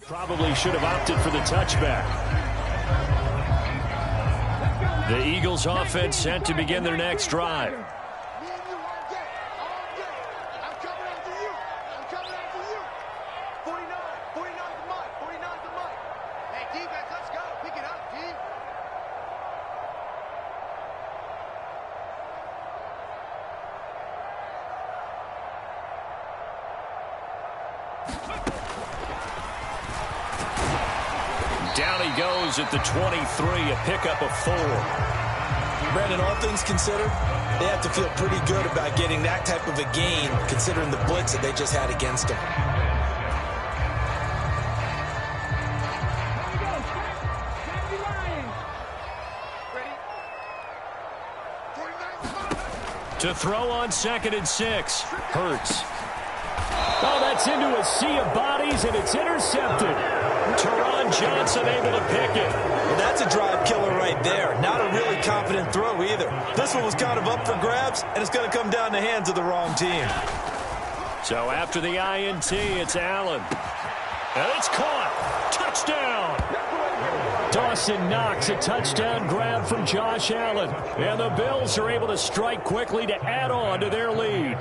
Probably should have opted for the touchback. The Eagles offense set to begin their next drive. Down he goes at the 23, a pickup of 4. Brandon, all things considered, they have to feel pretty good about getting that type of a gain, considering the blitz that they just had against them. To throw on 2nd and 6. Hurts. Oh, that's into a sea of bodies, and it's intercepted. Teron Johnson able to pick it. Well, that's a drive killer right there. Not a really confident throw either. This one was kind of up for grabs, and it's going to come down the hands of the wrong team. So after the INT, it's Allen. And it's caught. Touchdown. Dawson Knox, a touchdown grab from Josh Allen. And the Bills are able to strike quickly to add on to their lead.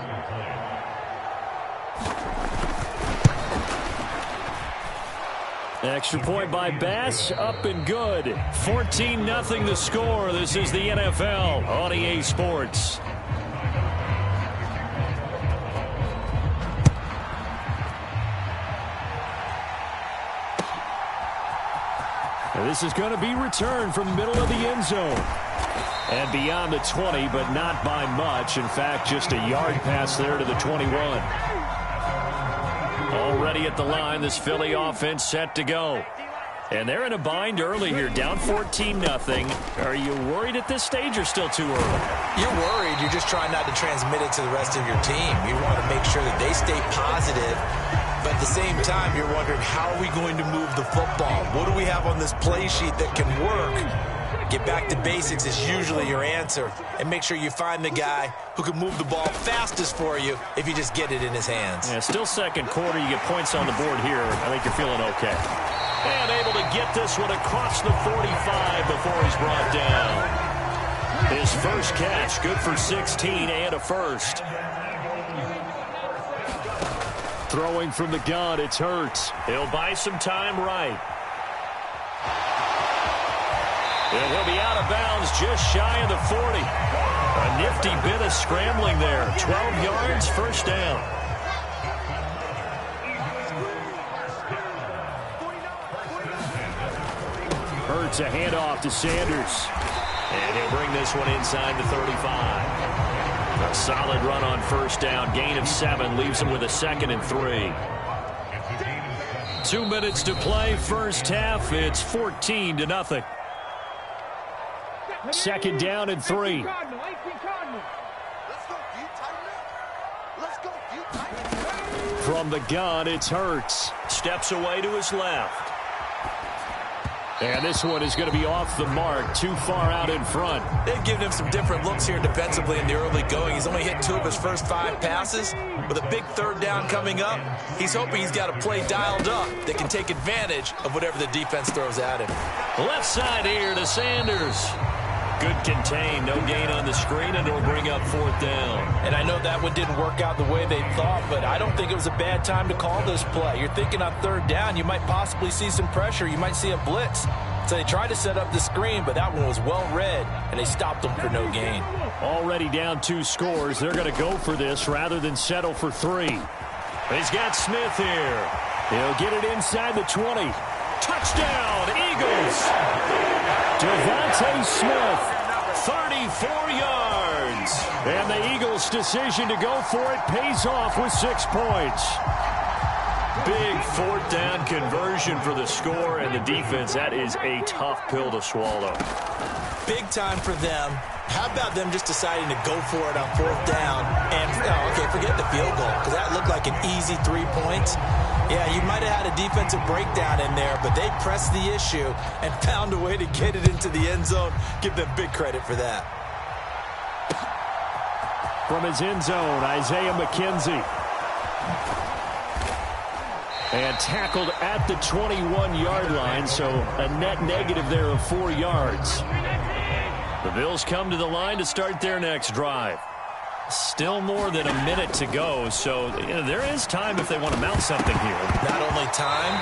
Extra point by Bass, up and good. 14-0 the score. This is the NFL on EA Sports. And this is going to be returned from the middle of the end zone. And beyond the 20, but not by much. In fact, just a yard pass there to the 21. Already at the line, this Philly offense set to go. And they're in a bind early here, down 14-0. Are you worried at this stage or still too early? You're worried. You're just trying not to transmit it to the rest of your team. You want to make sure that they stay positive. But at the same time, you're wondering, how are we going to move the football? What do we have on this play sheet that can work? Get back to basics is usually your answer. And make sure you find the guy who can move the ball fastest for you if you just get it in his hands. Yeah, still second quarter. You get points on the board here. I think you're feeling okay. And able to get this one across the 45 before he's brought down. His first catch, good for 16 and a first. Throwing from the gun, it's Hurts. He'll buy some time right. And he'll be out of bounds just shy of the 40. A nifty bit of scrambling there. 12 yards, first down. Hurts a handoff to Sanders. And he'll bring this one inside the 35. A solid run on first down. Gain of 7 leaves him with a 2nd and 3. 2 minutes to play, first half. It's 14-0. 2nd down and 3. From the gun, it's Hurts. Steps away to his left. And this one is going to be off the mark, too far out in front. They've given him some different looks here defensively in the early going. He's only hit 2 of his first 5 passes. With a big 3rd down coming up, he's hoping he's got a play dialed up that can take advantage of whatever the defense throws at him. Left side here to Sanders. Good contain, no gain on the screen, and it'll bring up 4th down. And I know that one didn't work out the way they thought, but I don't think it was a bad time to call this play. You're thinking on 3rd down, you might possibly see some pressure. You might see a blitz. So they tried to set up the screen, but that one was well read, and they stopped them for no gain. Already down 2 scores. They're going to go for this rather than settle for 3. He's got Smith here. He'll get it inside the 20. Touchdown, Eagles! Devontae Smith, 34 yards. And the Eagles' decision to go for it pays off with 6 points. Big 4th down conversion for the score, and the defense, that is a tough pill to swallow. Big time for them. How about them just deciding to go for it on 4th down? And, okay, forget the field goal, because that looked like an easy 3 points. Yeah, you might have had a defensive breakdown in there, but they pressed the issue and found a way to get it into the end zone. Give them big credit for that. From his end zone, Isaiah McKenzie. And tackled at the 21-yard line, so a net negative there of 4 yards. The Bills come to the line to start their next drive. Still more than a minute to go, so there is time if they want to mount something here. Not only time,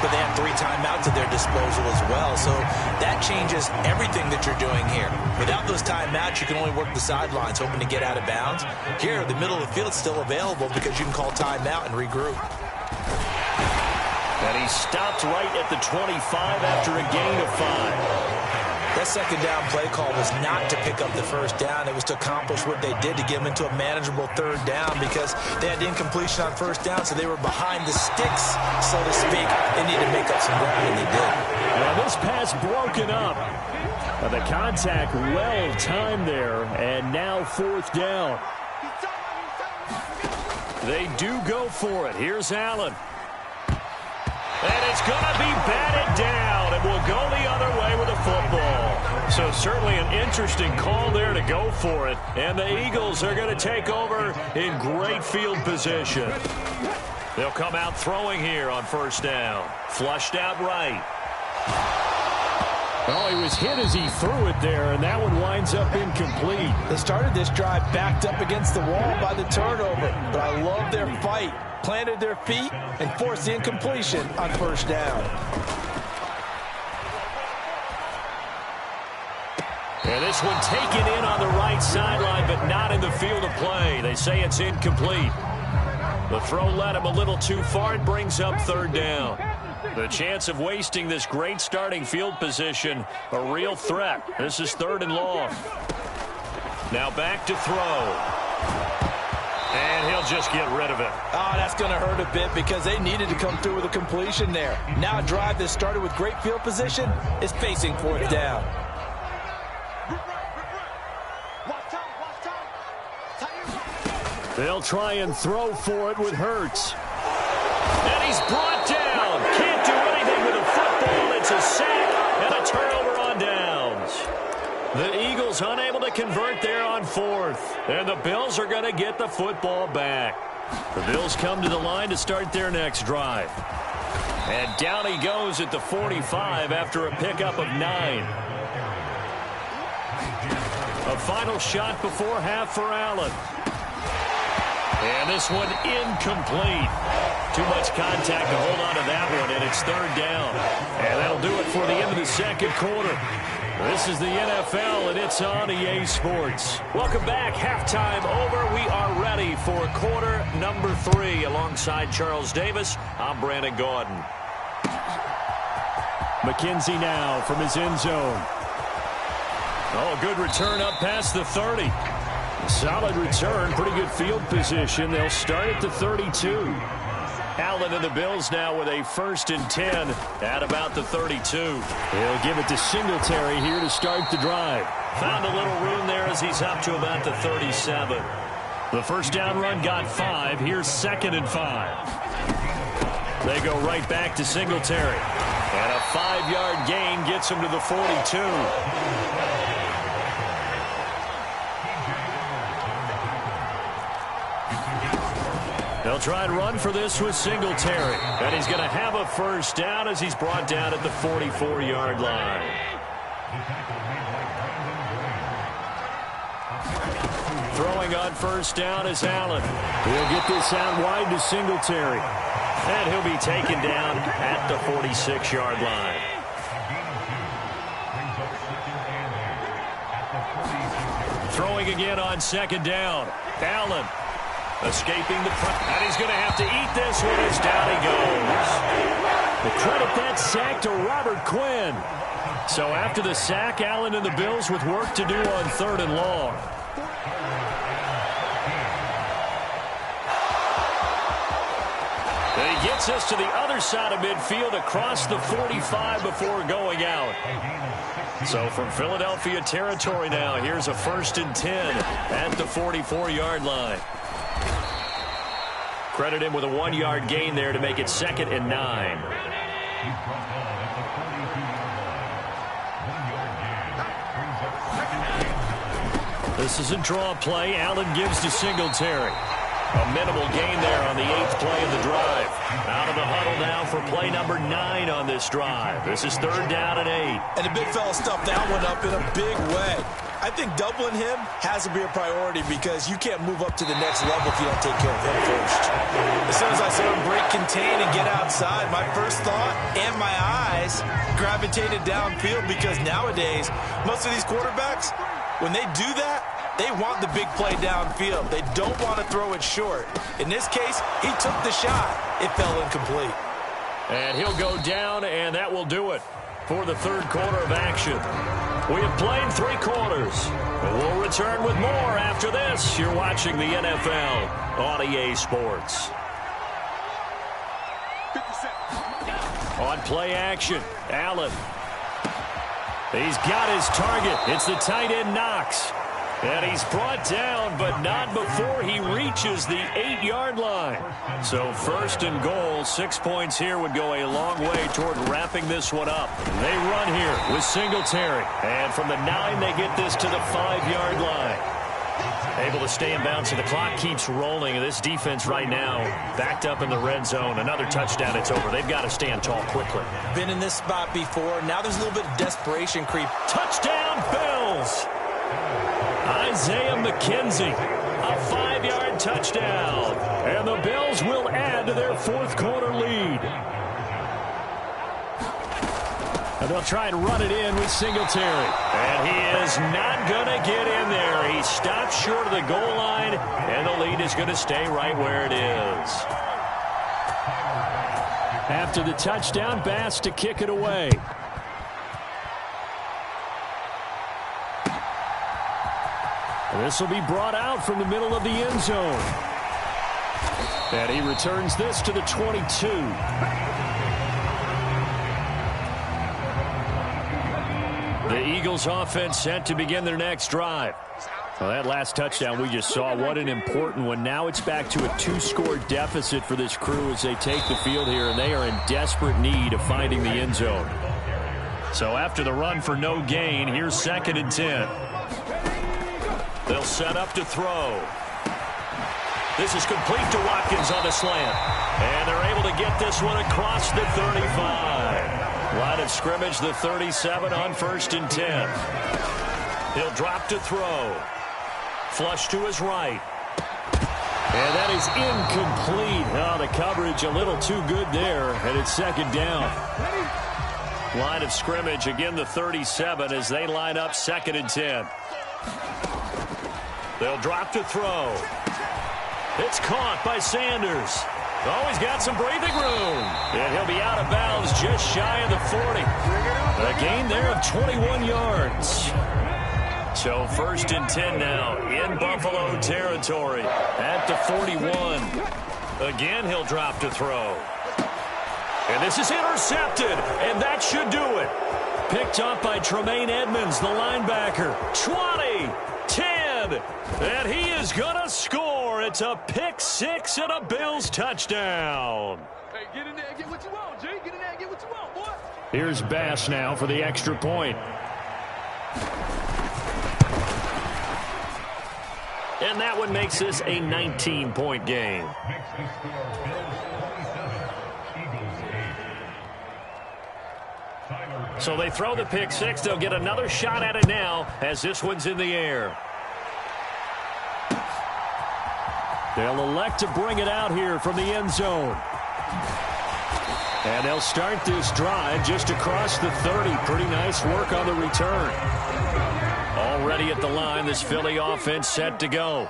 but they have 3 timeouts at their disposal as well, so that changes everything that you're doing here. Without those timeouts, you can only work the sidelines, hoping to get out of bounds. Here, the middle of the field is still available because you can call timeout and regroup. And he stopped right at the 25 after a gain of 5. That second down play call was not to pick up the first down. It was to accomplish what they did to get them into a manageable third down because they had incompletion on first down, so they were behind the sticks, so to speak. They needed to make up some ground, and they did. Now this pass broken up. The contact well timed there, and now 4th down. They do go for it. Here's Allen. And it's going to be batted down, and will go the other way with the football. So certainly an interesting call there to go for it. And the Eagles are going to take over in great field position. They'll come out throwing here on first down. Flushed out right. Oh, he was hit as he threw it there, and that one winds up incomplete. They started this drive backed up against the wall by the turnover, but I love their fight. Planted their feet and forced the incompletion on first down. And this one taken in on the right sideline, but not in the field of play. They say it's incomplete. The throw led him a little too far. It brings up 3rd down. The chance of wasting this great starting field position, a real threat. This is 3rd and long. Now back to throw. And he'll just get rid of it. Oh, that's going to hurt a bit because they needed to come through with a completion there. Now a drive that started with great field position is facing 4th down. They'll try and throw for it with Hurts. And he's brought down. Can't do anything with a football. It's a sack and a turnover on downs. The Eagles unable to convert there on 4th. And the Bills are going to get the football back. The Bills come to the line to start their next drive. And down he goes at the 45 after a pickup of 9. A final shot before half for Allen. And this one incomplete. Too much contact to hold on to that one, and it's 3rd down. And that'll do it for the end of the second quarter. This is the NFL, and it's on EA Sports. Welcome back. Halftime over. We are ready for quarter number 3. Alongside Charles Davis, I'm Brandon Gaudin. McKenzie now from his end zone. Oh, good return up past the 30. Solid return, pretty good field position. They'll start at the 32. Allen and the Bills now with a 1st and 10 at about the 32. They'll give it to Singletary here to start the drive. Found a little room there as he's up to about the 37. The first down run got 5. Here's 2nd and 5. They go right back to Singletary. And a 5-yard gain gets him to the 42. They'll try and run for this with Singletary. And he's going to have a first down as he's brought down at the 44-yard line. Throwing on first down is Allen. He'll get this out wide to Singletary. And he'll be taken down at the 46-yard line. Throwing again on 2nd down. Allen. Escaping the front, and he's going to have to eat this one as down he goes. The credit that sack to Robert Quinn. So after the sack, Allen and the Bills with work to do on 3rd and long. And he gets us to the other side of midfield across the 45 before going out. So from Philadelphia territory now, here's a 1st and 10 at the 44-yard line. Credit him with a 1-yard gain there to make it 2nd and 9. This is a draw play. Allen gives to Singletary. A minimal gain there on the 8th play of the drive. Out of the huddle now for play number 9 on this drive. This is 3rd down and 8. And the big fella stuffed that one up in a big way. I think doubling him has to be a priority because you can't move up to the next level if you don't take care of him first. As soon as I saw him break contain and get outside, my first thought and my eyes gravitated downfield because nowadays, most of these quarterbacks, when they do that, they want the big play downfield. They don't want to throw it short. In this case, he took the shot. It fell incomplete. And he'll go down, and that will do it for the 3rd quarter of action. We have played 3 quarters. We'll return with more after this. You're watching the NFL on EA Sports. On play action, Allen. He's got his target. It's the tight end Knox. And he's brought down, but not before he reaches the 8-yard line. So 1st and goal, 6 points here would go a long way toward wrapping this one up. They run here with Singletary. And from the 9, they get this to the 5-yard line. Able to stay in bounds, so the clock keeps rolling. And this defense right now backed up in the red zone. Another touchdown, it's over. They've got to stand tall quickly. Been in this spot before. Now there's a little bit of desperation creep. Touchdown, Bills! Isaiah McKenzie, a 5-yard touchdown. And the Bills will add to their 4th quarter lead. And they'll try and run it in with Singletary. And he is not going to get in there. He stops short of the goal line, and the lead is going to stay right where it is. After the touchdown, Bass to kick it away. This will be brought out from the middle of the end zone. And he returns this to the 22. The Eagles offense set to begin their next drive. Well, that last touchdown we just saw, what an important one. Now it's back to a 2-score deficit for this crew as they take the field here, and they are in desperate need of finding the end zone. So after the run for no gain, here's 2nd and 10. They'll set up to throw. This is complete to Watkins on the slant. And they're able to get this one across the 35. Line of scrimmage, the 37 on 1st and 10. He'll drop to throw. Flush to his right. And that is incomplete. Oh, the coverage a little too good there, and it's 2nd down. Line of scrimmage, again the 37 as they line up 2nd and 10. They'll drop to throw. It's caught by Sanders. Oh, he's got some breathing room. And he'll be out of bounds just shy of the 40. A gain there of 21 yards. So 1st and 10 now in Buffalo territory at the 41. Again, he'll drop to throw. And this is intercepted, and that should do it. Picked up by Tremaine Edmonds, the linebacker. 20, 10, and he is going to score. It's a pick-6 and a Bills touchdown. Hey, get in there and get what you want, G. Get in there and get what you want, boy. Here's Bass now for the extra point. And that one makes this a 19-point game. So they throw the pick-6. They'll get another shot at it now as this one's in the air. They'll elect to bring it out here from the end zone. And they'll start this drive just across the 30. Pretty nice work on the return. Already at the line, this Philly offense set to go.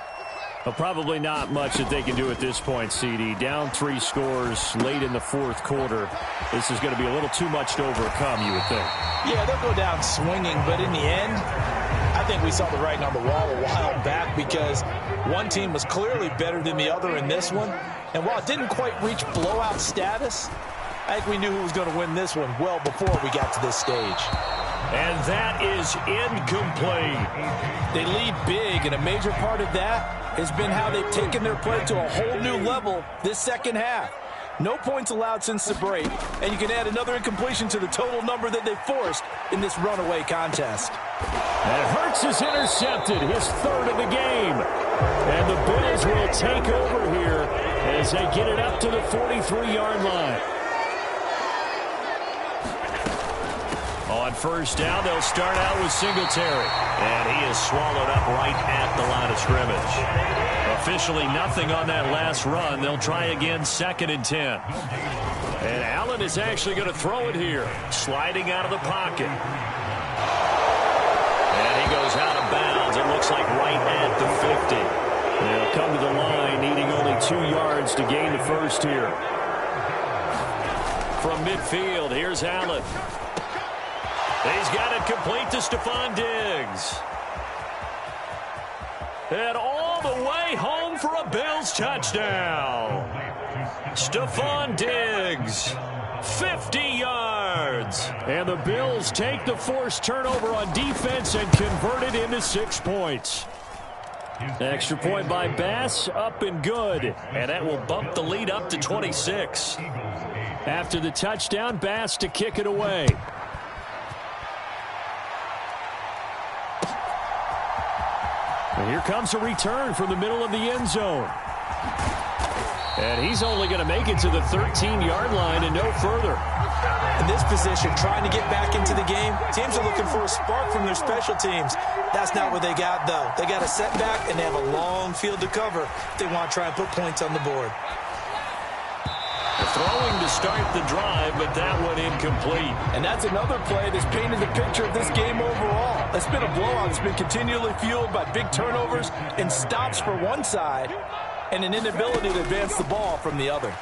But probably not much that they can do at this point, CD. Down 3 scores late in the 4th quarter. This is going to be a little too much to overcome, you would think. Yeah, they'll go down swinging, but in the end, I think we saw the writing on the wall a while back because one team was clearly better than the other in this one. And while it didn't quite reach blowout status, I think we knew who was going to win this one well before we got to this stage. And that is incomplete. They lead big, and a major part of that has been how they've taken their play to a whole new level this second half. No points allowed since the break, and you can add another incompletion to the total number that they forced in this runaway contest. And Hurts is intercepted, his third of the game. And the Bills will take over here as they get it up to the 43-yard line. On first down, they'll start out with Singletary. And he is swallowed up right at the line of scrimmage. Officially nothing on that last run. They'll try again, 2nd and 10. And Allen is actually going to throw it here. Sliding out of the pocket. And he goes out of bounds. It looks like right at the 50. They'll come to the line, needing only 2 yards to gain the first here. From midfield, here's Allen. He's got it complete to Stephon Diggs. And all the way home for a Bills touchdown. Stephon Diggs, 50 yards. And the Bills take the forced turnover on defense and convert it into 6 points. Extra point by Bass, up and good. And that will bump the lead up to 26. After the touchdown, Bass to kick it away. And here comes a return from the middle of the end zone. And he's only going to make it to the 13-yard line and no further. In this position, trying to get back into the game, teams are looking for a spark from their special teams. That's not what they got, though. They got a setback, and they have a long field to cover if they want to try and put points on the board. Throwing to start the drive, but that one incomplete. And that's another play that's painted the picture of this game overall. It's been a blowout. It's been continually fueled by big turnovers and stops for one side and an inability to advance the ball from the other.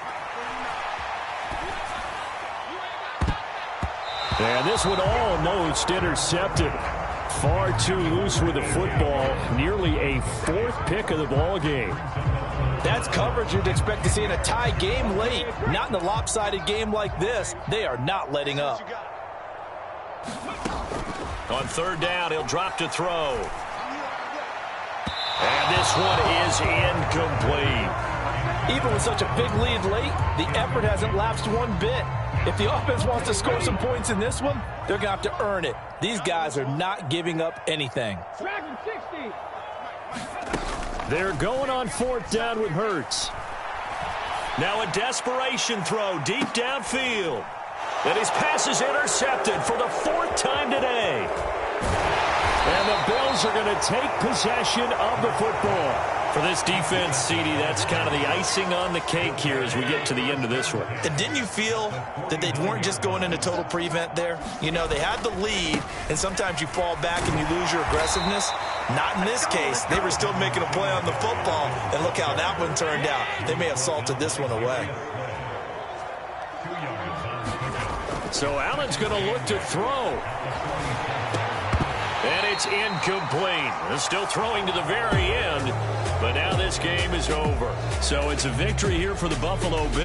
And this one almost intercepted. Far too loose with the football. Nearly a 4th pick of the ball game. That's coverage you'd expect to see in a tie game late. Not in a lopsided game like this. They are not letting up. On third down, he'll drop to throw. And this one is incomplete. Even with such a big lead late, the effort hasn't lapsed one bit. If the offense wants to score some points in this one, they're going to have to earn it. These guys are not giving up anything. They're going on 4th down with Hurts. Now a desperation throw deep downfield. And his pass is intercepted for the 4th time today. And the Bills are going to take possession of the football. For this defense, CD, that's kind of the icing on the cake here as we get to the end of this one. And didn't you feel that they weren't just going into total prevent there? You know, they had the lead, and sometimes you fall back and you lose your aggressiveness. Not in this case. They were still making a play on the football, and look how that one turned out. They may have salted this one away. So Allen's going to look to throw. And it's incomplete. They're still throwing to the very end, but now this game is over. So it's a victory here for the Buffalo Bills.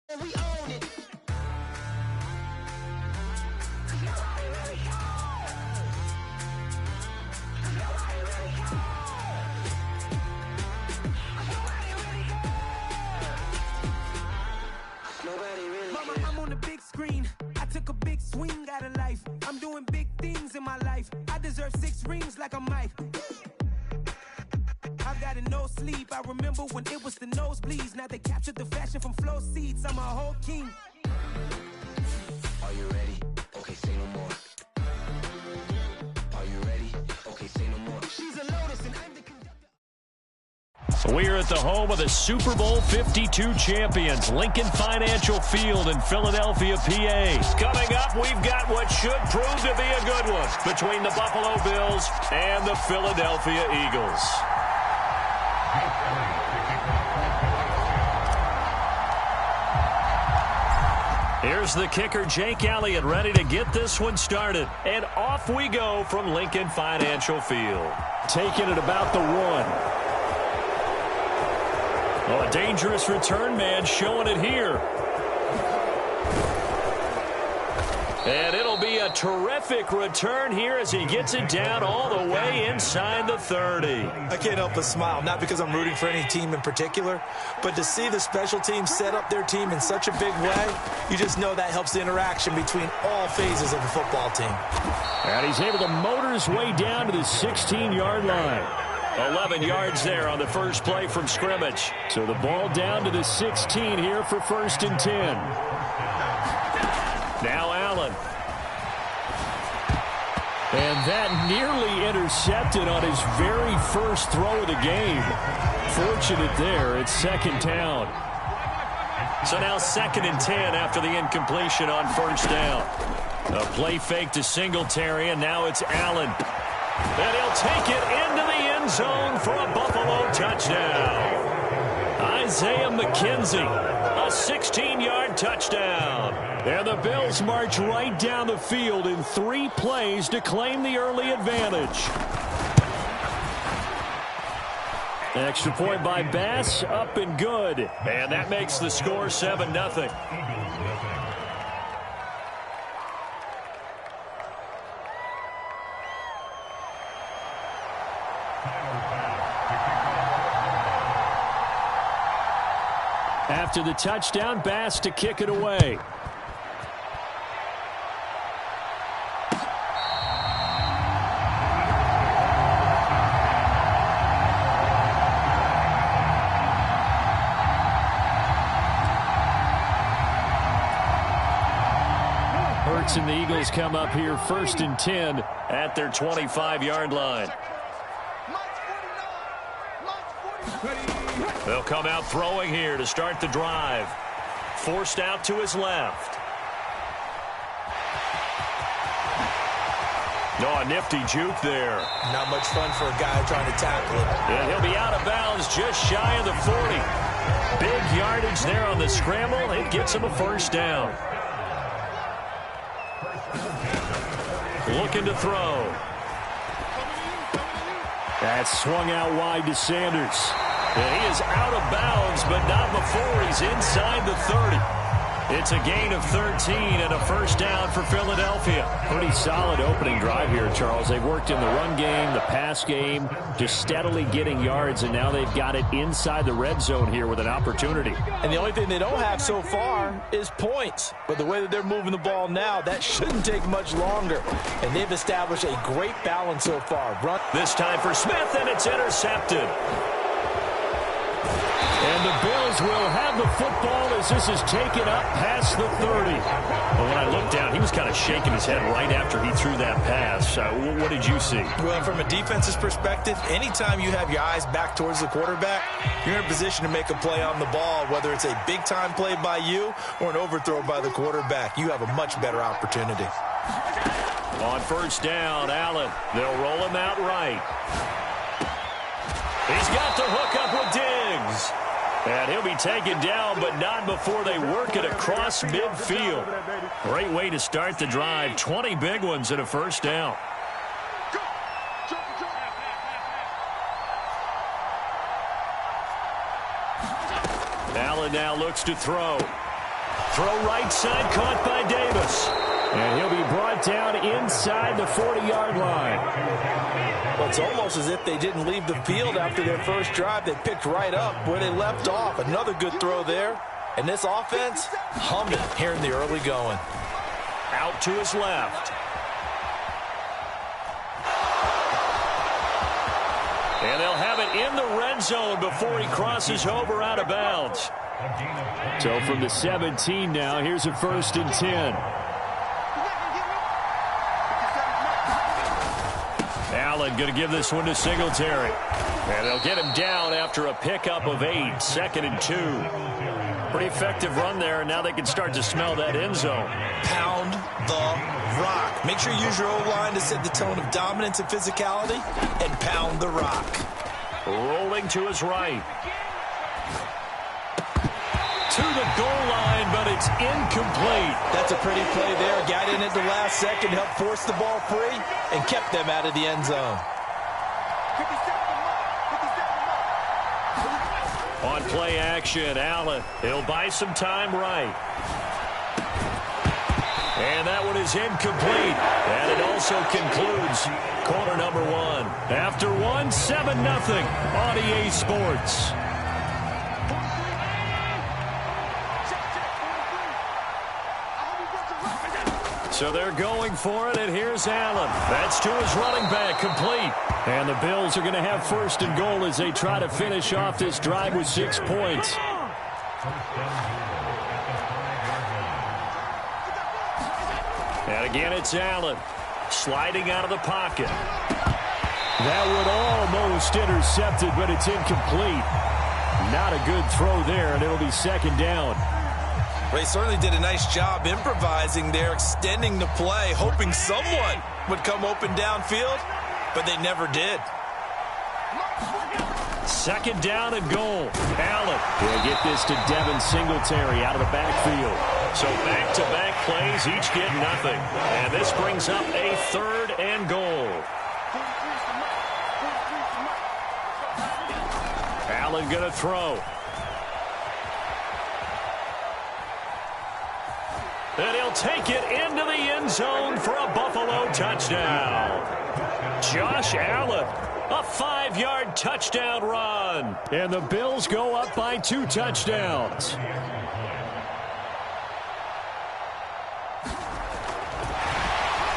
We own it. Mama, I'm on the big screen. I took a big swing out of life. I'm doing big things in my life. I deserve 6 rings like I'm Mike. I've got no sleep. I remember when it was the nosebleeds. Now they captured the fashion from flow seats. I'm a whole king. Are you ready? Okay, say no more. Are you ready? Okay, say no more. She's a lotus and I'm the conductor. We're at the home of the Super Bowl 52 champions, Lincoln Financial Field in Philadelphia, PA. Coming up, we've got what should prove to be a good one between the Buffalo Bills and the Philadelphia Eagles. Here's the kicker, Jake Elliott, ready to get this one started. And off we go from Lincoln Financial Field. Taking it about the 1. Oh, a dangerous return man showing it here. And it'll be a terrific return here as he gets it down all the way inside the 30. I can't help but smile, not because I'm rooting for any team in particular, but to see the special teams set up their team in such a big way, you just know that helps the interaction between all phases of the football team. And he's able to motor his way down to the 16-yard line. 11 yards there on the first play from scrimmage. So the ball down to the 16 here for 1st and 10. Now Allen. And that nearly intercepted on his very first throw of the game. Fortunate there. It's 2nd down. So now 2nd and 10 after the incompletion on 1st down. A play fake to Singletary, and now it's Allen. And he'll take it into the end zone for a Buffalo touchdown. Isaiah McKenzie, a 16-yard touchdown. And the Bills march right down the field in 3 plays to claim the early advantage. Extra point by Bass, up and good. And that makes the score 7-0. After the touchdown, Bass to kick it away. Hurts and the Eagles come up here 1st and 10 at their 25-yard line. They'll come out throwing here to start the drive. Forced out to his left. No, a nifty juke there. Not much fun for a guy trying to tackle it. And he'll be out of bounds just shy of the 40. Big yardage there on the scramble. It gets him a 1st down. Looking to throw. That's swung out wide to Sanders. And he is out of bounds, but not before he's inside the 30. It's a gain of 13 and a 1st down for Philadelphia. Pretty solid opening drive here, Charles. They've worked in the run game, the pass game, just steadily getting yards, and now they've got it inside the red zone here with an opportunity. And the only thing they don't have so far is points. But the way that they're moving the ball now, that shouldn't take much longer. And they've established a great balance so far. Run. This time for Smith, and it's intercepted. And the Bills will have the football as this is taken up past the 30. Well, when I looked down, he was kind of shaking his head right after he threw that pass. What did you see? Well, from a defense's perspective, anytime you have your eyes back towards the quarterback, you're in a position to make a play on the ball, whether it's a big-time play by you or an overthrow by the quarterback. You have a much better opportunity. On 1st down, Allen. They'll roll him out right. He's got the hook up with Diggs. And he'll be taken down, but not before they work it across midfield. Great way to start the drive. 20 big ones and a 1st down. Allen now looks to throw. Throw right side, caught by Davis. And he'll be brought down inside the 40-yard line. Well, it's almost as if they didn't leave the field after their first drive. They picked right up where they left off. Another good throw there. And this offense, humming here in the early going. Out to his left. And they'll have it in the red zone before he crosses over out of bounds. So from the 17 now, here's a 1st and 10. Allen going to give this one to Singletary. And they'll get him down after a pickup of 8. 2nd and 2. Pretty effective run there, and now they can start to smell that end zone. Pound the rock. Make sure you use your O-line to set the tone of dominance and physicality, and pound the rock. Rolling to his right. To the goal line, but it's incomplete. That's a pretty play there. Got in at the last second, helped force the ball free, and kept them out of the end zone. On play action, Allen. He'll buy some time right. And that one is incomplete. And it also concludes quarter number 1. After 1, 7-0 on EA Sports. So they're going for it, and here's Allen. That's to his running back, complete. And the Bills are going to have 1st and goal as they try to finish off this drive with 6 points. And again, it's Allen sliding out of the pocket. That would almost intercepted, but it's incomplete. Not a good throw there, and it'll be 2nd down. They certainly did a nice job improvising there, extending the play, hoping someone would come open downfield, but they never did. 2nd down and goal. Allen will get this to Devin Singletary out of the backfield. So back-to-back plays, each get nothing. And this brings up a 3rd and goal. Allen going to throw. And he'll take it into the end zone for a Buffalo touchdown. Josh Allen, a 5-yard touchdown run. And the Bills go up by 2 touchdowns.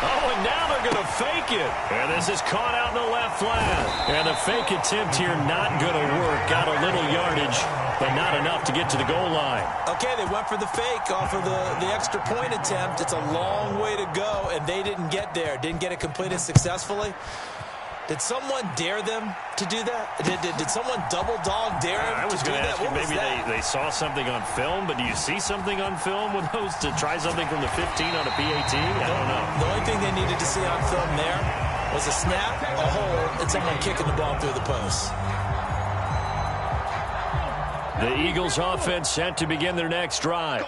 Oh, and now they're going to fake it. And this is caught out in the left flat. And the fake attempt here not going to work. Got a little yardage, but not enough to get to the goal line. Okay, they went for the fake off of the extra point attempt. It's a long way to go, and they didn't get there. Didn't get it completed successfully. Did someone dare them to do that? Did someone double dog dare them I was to do going to that? ask you, What was maybe that? they saw something on film, but do you see something on film with those to try something from the 15 on a PAT? I don't know. The only thing they needed to see on film there was a snap, a hold, and someone kicking the ball through the post. The Eagles offense set to begin their next drive.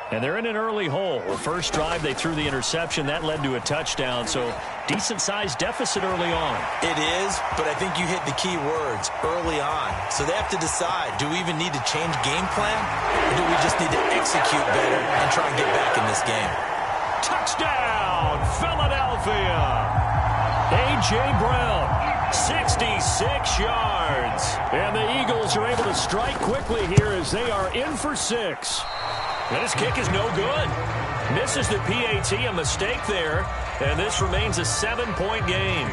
And they're in an early hole. The first drive, they threw the interception. That led to a touchdown, so decent-sized deficit early on. It is, but I think you hit the key words, early on. So they have to decide, do we even need to change game plan, or do we just need to execute better and try and get back in this game? Touchdown, Philadelphia! A.J. Brown, 66 yards. And the Eagles are able to strike quickly here as they are in for 6. And his kick is no good. Misses the PAT, a mistake there. And this remains a 7-point game.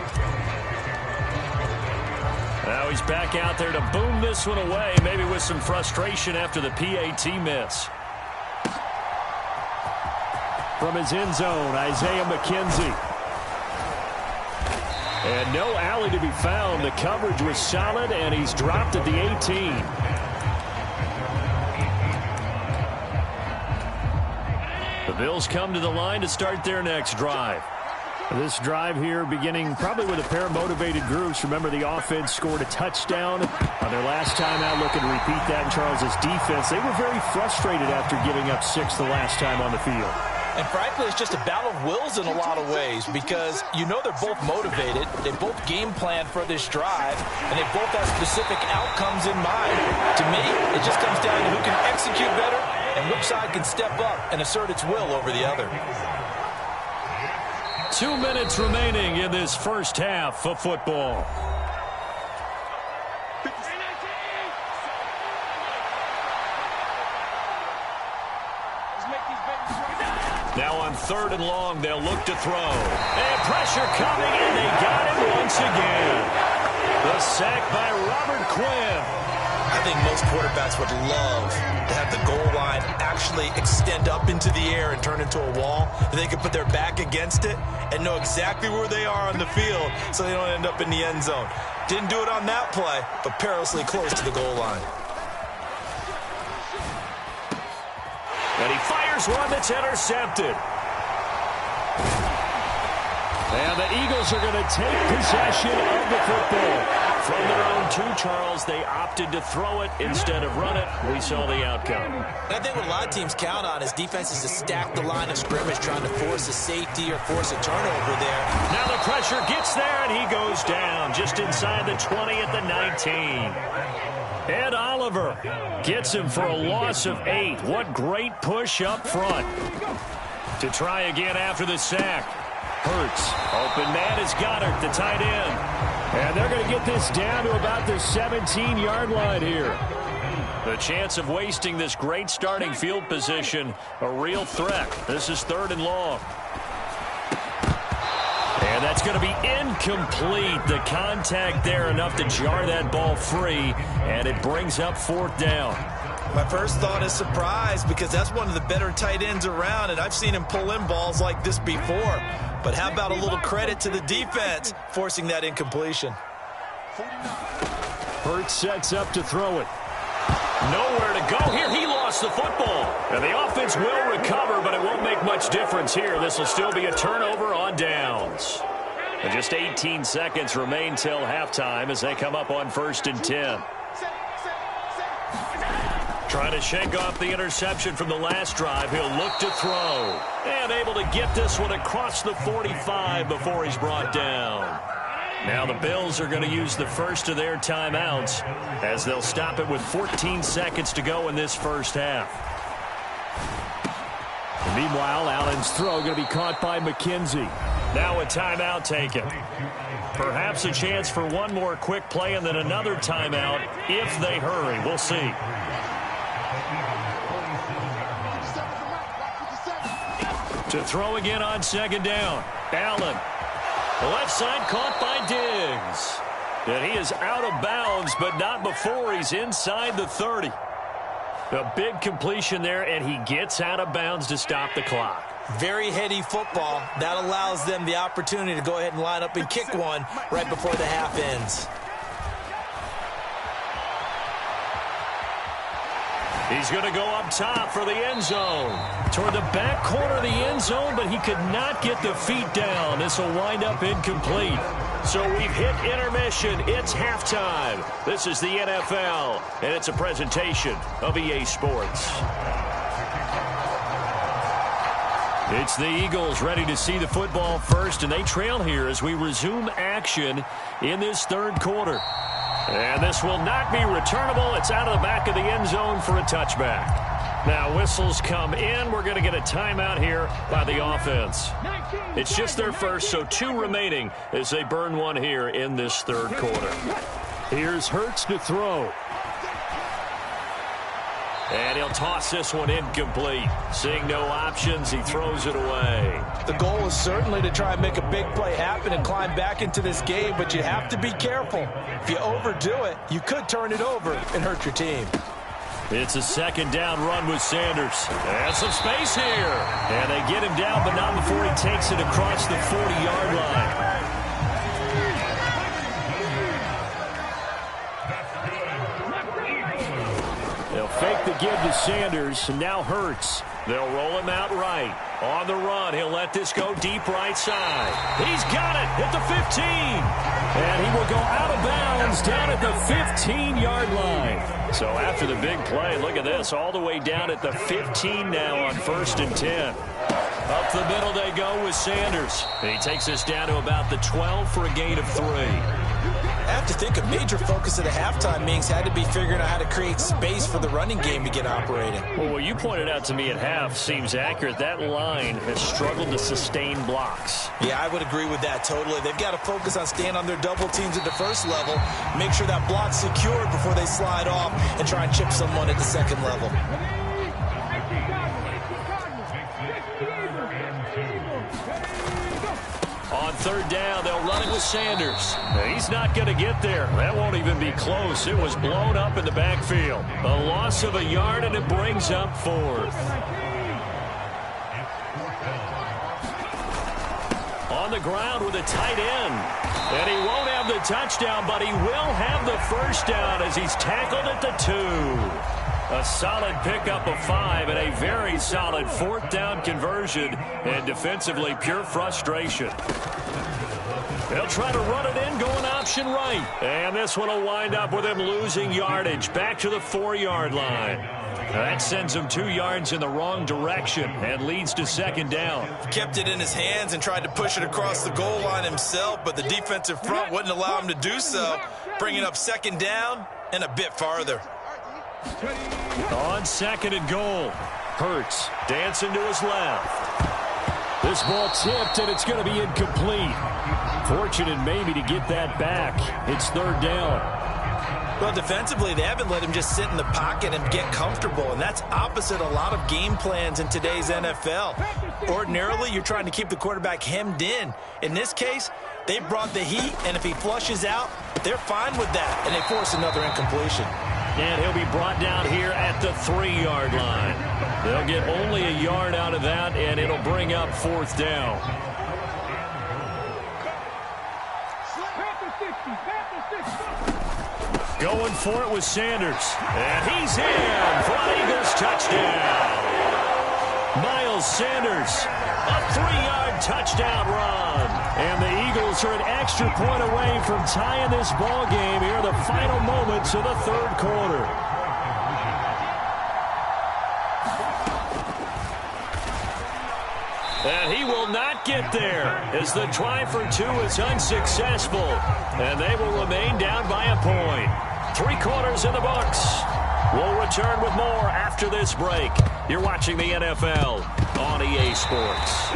Now he's back out there to boom this one away, maybe with some frustration after the PAT miss. From his end zone, Isaiah McKenzie. And no alley to be found. The coverage was solid, and he's dropped at the 18. The Bills come to the line to start their next drive. This drive here beginning probably with a pair of motivated groups. Remember, the offense scored a touchdown on their last time out, looking to repeat that in Charles's defense. They were very frustrated after giving up 6 the last time on the field. And frankly, it's just a battle of wills in a lot of ways because you know they're both motivated. They both game plan for this drive, and they both have specific outcomes in mind. To me, it just comes down to who can execute better and which side can step up and assert its will over the other. 2 minutes remaining in this first half of football. Now on 3rd and long, they'll look to throw. And pressure coming, and they got it once again. The sack by Robert Quinn. I think most quarterbacks would love to have the goal line actually extend up into the air and turn into a wall, and they can put their back against it and know exactly where they are on the field so they don't end up in the end zone. Didn't do it on that play, but perilously close to the goal line. And he fires one that's intercepted. And the Eagles are going to take possession of the football. From their own 2, Charles, they opted to throw it instead of run it. We saw the outcome. I think what a lot of teams count on is defenses to stack the line of scrimmage, trying to force a safety or force a turnover there. Now the pressure gets there, and he goes down just inside the 20 at the 19. Ed Oliver gets him for a loss of 8. What great push up front. To try again after the sack. Hurts. Open man is Goddard, the tight end. And they're going to get this down to about the 17-yard line here. The chance of wasting this great starting field position, a real threat. This is 3rd and long. And that's going to be incomplete. The contact there enough to jar that ball free, and it brings up 4th down. My first thought is surprise, because that's one of the better tight ends around, and I've seen him pull in balls like this before. But how about a little credit to the defense forcing that incompletion? Hurts sets up to throw it. Nowhere to go here. He lost the football. And the offense will recover, but it won't make much difference here. This will still be a turnover on downs. And just 18 seconds remain till halftime as they come up on 1st and 10. Trying to shake off the interception from the last drive. He'll look to throw. And able to get this one across the 45 before he's brought down. Now the Bills are going to use the first of their timeouts as they'll stop it with 14 seconds to go in this first half. Meanwhile, Allen's throw going to be caught by McKenzie. Now a timeout taken. Perhaps a chance for one more quick play and then another timeout if they hurry. We'll see. To throw again on 2nd down. Allen. Left side caught by Diggs. And he is out of bounds, but not before he's inside the 30. A big completion there, and he gets out of bounds to stop the clock. Very heady football. That allows them the opportunity to go ahead and line up and kick one right before the half ends. He's going to go up top for the end zone. Toward the back corner of the end zone, but he could not get the feet down. This will wind up incomplete. So we've hit intermission. It's halftime. This is the NFL, and it's a presentation of EA Sports. It's the Eagles ready to see the football first, and they trail here as we resume action in this 3rd quarter. And this will not be returnable. It's out of the back of the end zone for a touchback. Now whistles come in. We're going to get a timeout here by the offense. It's just their first, so 2 remaining as they burn one here in this 3rd quarter. Here's Hurts to throw. And he'll toss this one incomplete. Seeing no options, he throws it away. The goal is certainly to try and make a big play happen and climb back into this game, but you have to be careful. If you overdo it, you could turn it over and hurt your team. It's a 2nd down run with Sanders. And some space here. And they get him down, but not before he takes it across the 40-yard line. They'll fake the give to Sanders, and now Hurts. They'll roll him out right. On the run, he'll let this go deep right side. He's got it at the 15. And he will go out of bounds down at the 15-yard line. So after the big play, look at this, all the way down at the 15 now on 1st and 10. Up the middle they go with Sanders. And he takes us down to about the 12 for a gain of 3. I have to think a major focus of the halftime meetings had to be figuring out how to create space for the running game to get operating. Well, what you pointed out to me at half seems accurate. That line has struggled to sustain blocks. Yeah, I would agree with that totally. They've got to focus on staying on their double teams at the first level, make sure that block's secured before they slide off and try and chip someone at the second level. On third down, they'll run it with Sanders. He's not going to get there. That won't even be close. It was blown up in the backfield. A loss of a yard, and it brings up fourth. On the ground with a tight end. And he won't have the touchdown, but he will have the first down as he's tackled at the 2. A solid pickup of 5 and a very solid fourth down conversion, and defensively pure frustration. They'll try to run it in, going option right. And this one will wind up with him losing yardage back to the 4-yard line. That sends him 2 yards in the wrong direction and leads to second down. Kept it in his hands and tried to push it across the goal line himself, but the defensive front wouldn't allow him to do so, bringing up second down and a bit farther. On second and goal, Hurts dancing to his left. This ball tipped, and it's going to be incomplete. Fortunate maybe to get that back. It's third down. Well, defensively, they haven't let him just sit in the pocket and get comfortable, and that's opposite a lot of game plans in today's NFL. Ordinarily, you're trying to keep the quarterback hemmed in. In this case, they brought the heat, and if he flushes out, they're fine with that, and they force another incompletion. And he'll be brought down here at the 3-yard line. They'll get only a yard out of that, and it'll bring up fourth down. Going for it with Sanders. And he's in for an Eagles touchdown. Miles Sanders, a 3-yard touchdown run. And the Eagles are an extra point away from tying this ball game here in the final moments of the third quarter. And he will not get there as the try for 2 is unsuccessful. And they will remain down by a point. 3 quarters in the books. We'll return with more after this break. You're watching the NFL on EA Sports.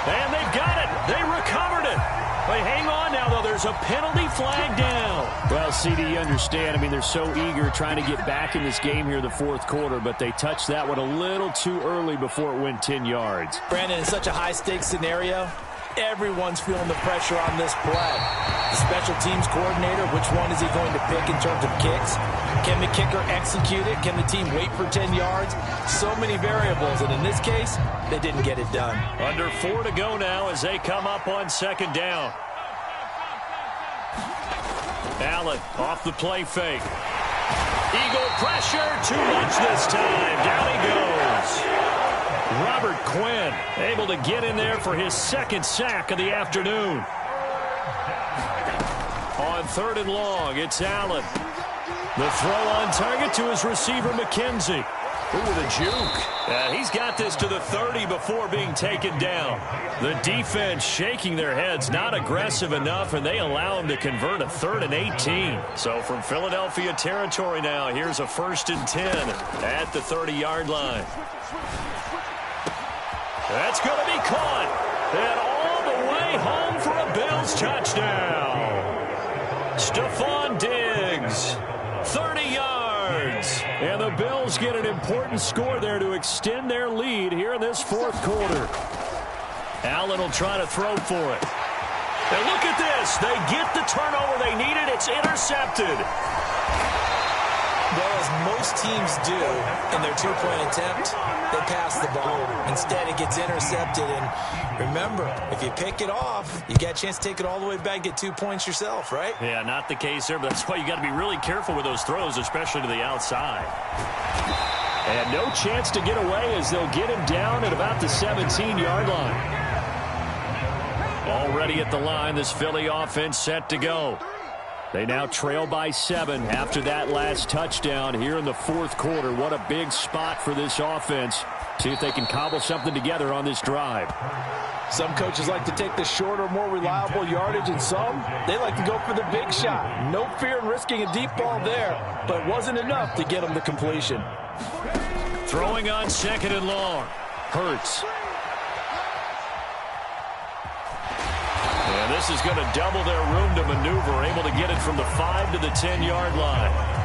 And they've got it. They recovered it. But hang on now, though. There's a penalty flag down. Well, CD, you understand. I mean, they're so eager trying to get back in this game here in the fourth quarter, but they touched that one a little too early before it went 10 yards. Brandon, in such a high-stakes scenario, everyone's feeling the pressure on this play. The special teams coordinator, which one is he going to pick in terms of kicks? Can the kicker execute it? Can the team wait for 10 yards? So many variables, and in this case, they didn't get it done. Under 4 to go now as they come up on second down. Allen off the play fake. Eagle pressure, too much this time. Down he goes. Robert Quinn able to get in there for his second sack of the afternoon. On third and long, it's Allen. The throw on target to his receiver, McKenzie. Ooh, the juke. He's got this to the 30 before being taken down. The defense shaking their heads, not aggressive enough, and they allow him to convert a 3rd and 18. So from Philadelphia territory now, here's a 1st and 10 at the 30-yard line. That's going to be caught. And all the way home for a Bills touchdown. Stephon Diggs, 30 yards. And the Bills get an important score there to extend their lead here in this fourth quarter. Allen will try to throw for it. And look at this. They get the turnover they needed. It's intercepted. Well, as most teams do in their 2-point attempt, they pass the ball. Instead, it gets intercepted. And remember, if you pick it off, you got a chance to take it all the way back, get 2 points yourself, right? Yeah, not the case there, but that's why you got to be really careful with those throws, especially to the outside. And no chance to get away as they'll get him down at about the 17-yard line. Already at the line, this Philly offense set to go. They now trail by 7 after that last touchdown here in the fourth quarter. What a big spot for this offense. See if they can cobble something together on this drive. Some coaches like to take the shorter, more reliable yardage, and some, they like to go for the big shot. No fear in risking a deep ball there, but it wasn't enough to get them to completion. Throwing on 2nd and long. Hurts. And this is going to double their room to maneuver, able to get it from the 5 to the 10-yard line.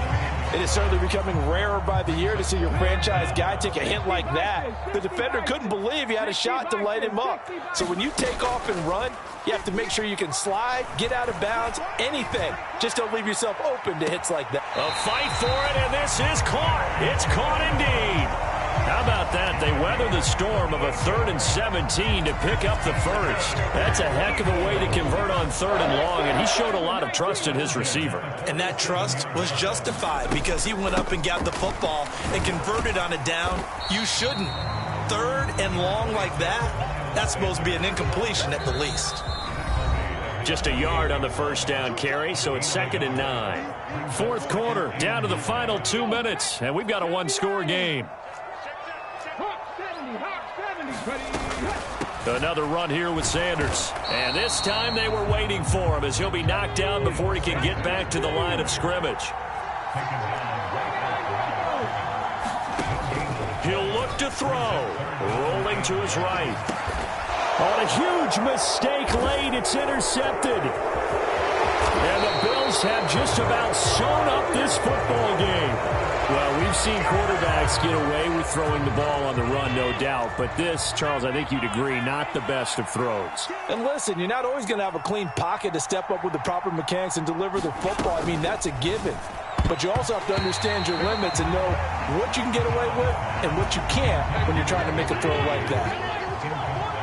It is certainly becoming rarer by the year to see your franchise guy take a hit like that. The defender couldn't believe he had a shot to light him up. So when you take off and run, you have to make sure you can slide, get out of bounds, anything. Just don't leave yourself open to hits like that. A fight for it, and this is caught. It's caught indeed. How about that? They weather the storm of a 3rd and 17 to pick up the first. That's a heck of a way to convert on 3rd and long, and he showed a lot of trust in his receiver. And that trust was justified because he went up and got the football and converted on a down. You shouldn't. 3rd and long like that, that's supposed to be an incompletion at the least. Just a yard on the first down carry, so it's 2nd and 9. Fourth quarter, down to the final 2 minutes, and we've got a one-score game. Another run here with Sanders. And this time they were waiting for him as he'll be knocked down before he can get back to the line of scrimmage. He'll look to throw. Rolling to his right. On a huge mistake late, it's intercepted. And the Bills have just about sewn up this football game. Well, we've seen quarterbacks get away with throwing the ball on the run, no doubt. But this, Charles, I think you'd agree, not the best of throws. And listen, you're not always going to have a clean pocket to step up with the proper mechanics and deliver the football. I mean, that's a given. But you also have to understand your limits and know what you can get away with and what you can't when you're trying to make a throw like that.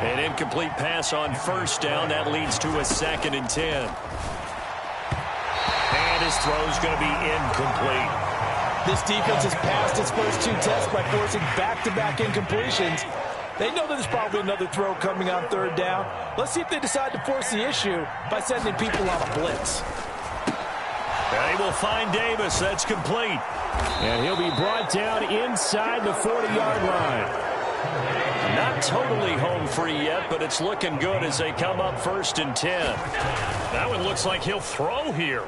An incomplete pass on first down. That leads to a 2nd and 10. And his throw's going to be incomplete. This defense has passed its first 2 tests by forcing back-to-back incompletions. They know that there's probably another throw coming on 3rd down. Let's see if they decide to force the issue by sending people on a blitz. They will find Davis. That's complete. And he'll be brought down inside the 40-yard line. Not totally home free yet, but it's looking good as they come up 1st and 10. That one looks like he'll throw here.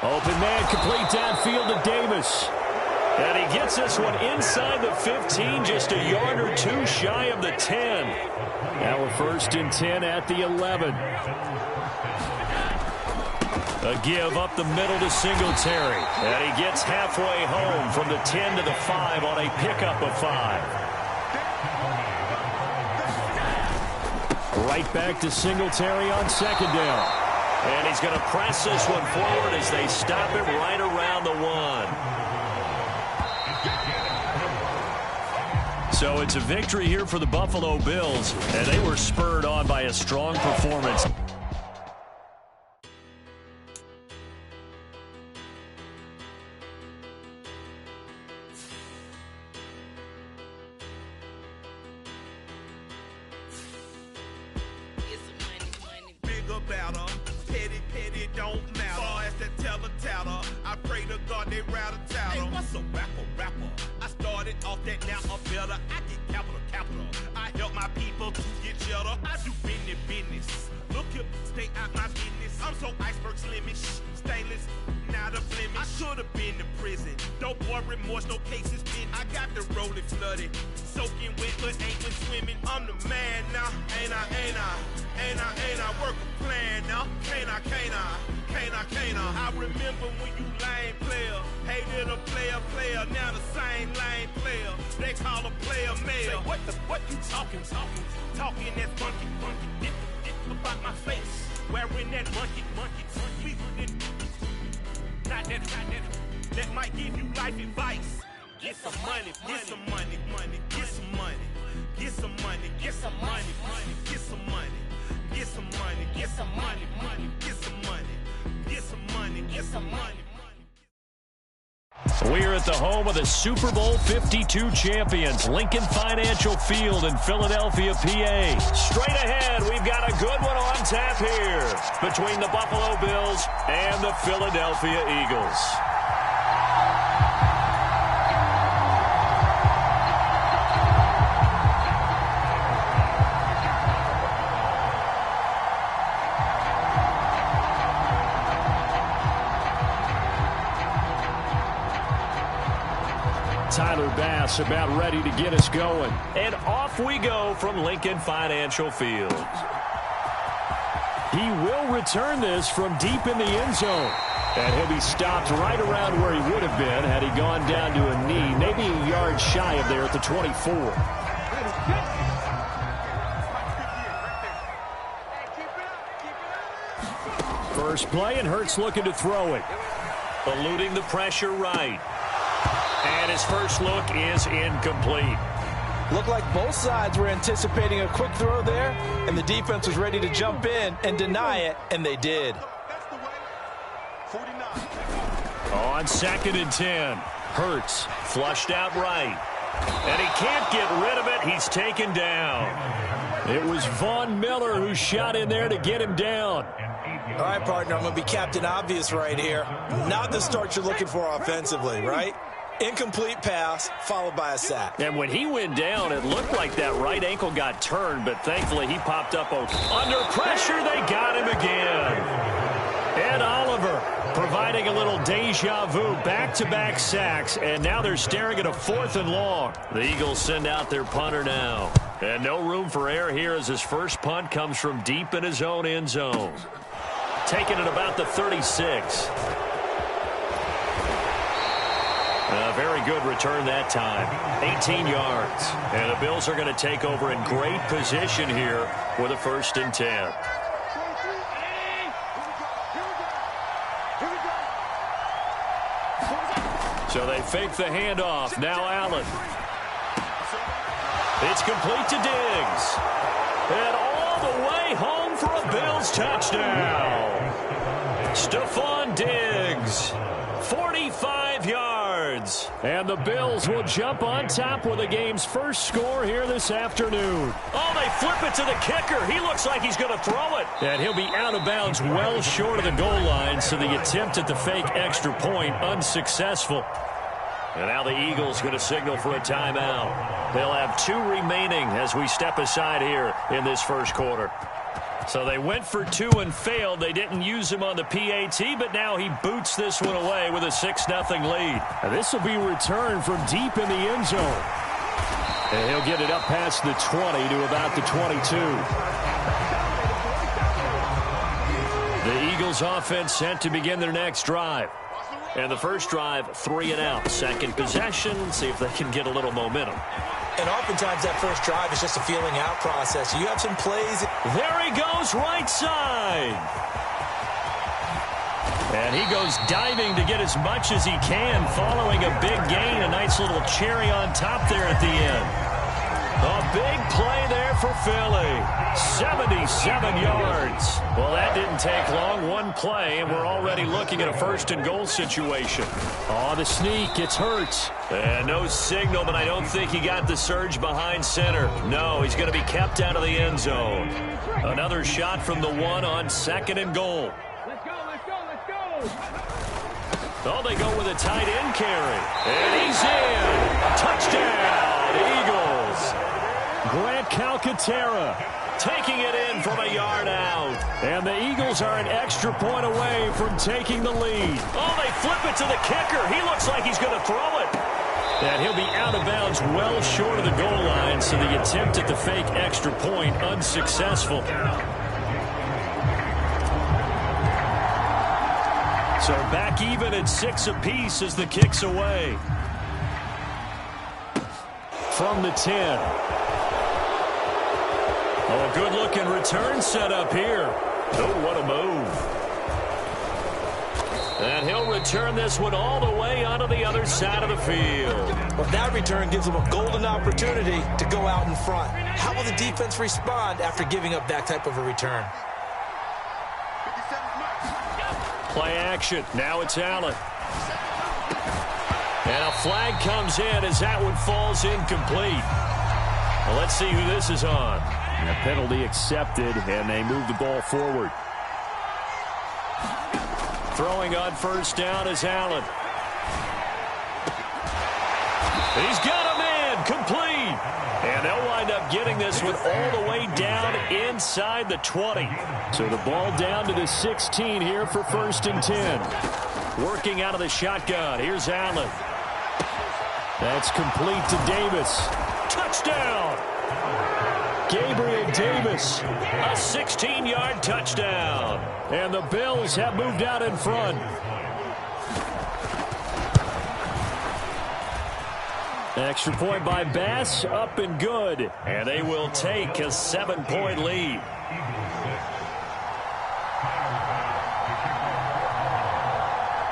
Open man, complete downfield to Davis. And he gets this one inside the 15, just a yard or 2 shy of the 10. Now we're 1st and 10 at the 11. A give up the middle to Singletary. And he gets halfway home from the 10 to the 5 on a pickup of 5. Right back to Singletary on 2nd down. And he's going to press this one forward as they stop him right around the 1. So it's a victory here for the Buffalo Bills, and they were spurred on by a strong performance. We're at the home of the Super Bowl 52 champions, Lincoln Financial Field in Philadelphia, PA. Straight ahead, we've got a good one on second half here between the Buffalo Bills and the Philadelphia Eagles. Tyler Bass about ready to get us going. And off we go from Lincoln Financial Field. He will return this from deep in the end zone. And he'll be stopped right around where he would have been had he gone down to a knee, maybe a yard shy of there at the 24. First play, and Hurts looking to throw it. Eluding the pressure right. And his first look is incomplete. Looked like both sides were anticipating a quick throw there, and the defense was ready to jump in and deny it, and they did. On 2nd and 10, Hurts flushed out right. And he can't get rid of it. He's taken down. It was Von Miller who shot in there to get him down. All right, partner, I'm going to be Captain Obvious right here. Not the start you're looking for offensively, right? Incomplete pass, followed by a sack. And when he went down, it looked like that right ankle got turned, but thankfully he popped up under pressure. They got him again. Ed Oliver providing a little deja vu, back-to-back sacks, and now they're staring at a 4th and long. The Eagles send out their punter now. And no room for error here as his first punt comes from deep in his own end zone. Taking it about the 36. A very good return that time. 18 yards. And the Bills are going to take over in great position here with a 1st and 10. So they fake the handoff. Now Allen. It's complete to Diggs. And all the way home for a Bills touchdown. Stephon Diggs. 45 yards. And the Bills will jump on top with the game's first score here this afternoon. Oh, they flip it to the kicker. He looks like he's going to throw it. And he'll be out of bounds well short of the goal line, so the attempt at the fake extra point unsuccessful. And now the Eagles going to signal for a timeout. They'll have 2 remaining as we step aside here in this first quarter. So they went for 2 and failed. They didn't use him on the PAT, but now he boots this one away with a 6-0 lead. And this will be returned from deep in the end zone. And he'll get it up past the 20 to about the 22. The Eagles offense set to begin their next drive. And the first drive, 3 and out. Second possession, see if they can get a little momentum. And oftentimes that first drive is just a feeling out process. You have some plays. There he goes, right side. And he goes diving to get as much as he can following a big gain. A nice little cherry on top there at the end. A big play there for Philly. 77 yards. Well, that didn't take long. One play, and we're already looking at a 1st and goal situation. Oh, the sneak. It's Hurts. And no signal, but I don't think he got the surge behind center. No, he's going to be kept out of the end zone. Another shot from the 1 on 2nd and goal. Let's go, let's go, let's go. Oh, they go with a tight end carry. And he's in. Touchdown, Eagles. Grant Calcaterra taking it in from a yard out. And the Eagles are an extra point away from taking the lead. Oh, they flip it to the kicker. He looks like he's going to throw it. And he'll be out of bounds well short of the goal line, so the attempt at the fake extra point unsuccessful. So back even at 6 apiece as the kick's away. From the 10. Oh, a good-looking return set up here. Oh, what a move. And he'll return this one all the way onto the other side of the field. Well, that return gives them a golden opportunity to go out in front. How will the defense respond after giving up that type of a return? Play action. Now it's Allen. And a flag comes in as that one falls incomplete. Well, let's see who this is on. And a penalty accepted, and they move the ball forward. Throwing on first down is Allen. He's got a man, complete. And they'll wind up getting this one all the way down inside the 20. So the ball down to the 16 here for 1st and 10. Working out of the shotgun. Here's Allen. That's complete to Davis. Touchdown! Gabriel Davis, a 16-yard touchdown. And the Bills have moved out in front. Extra point by Bass, up and good. And they will take a 7-point lead.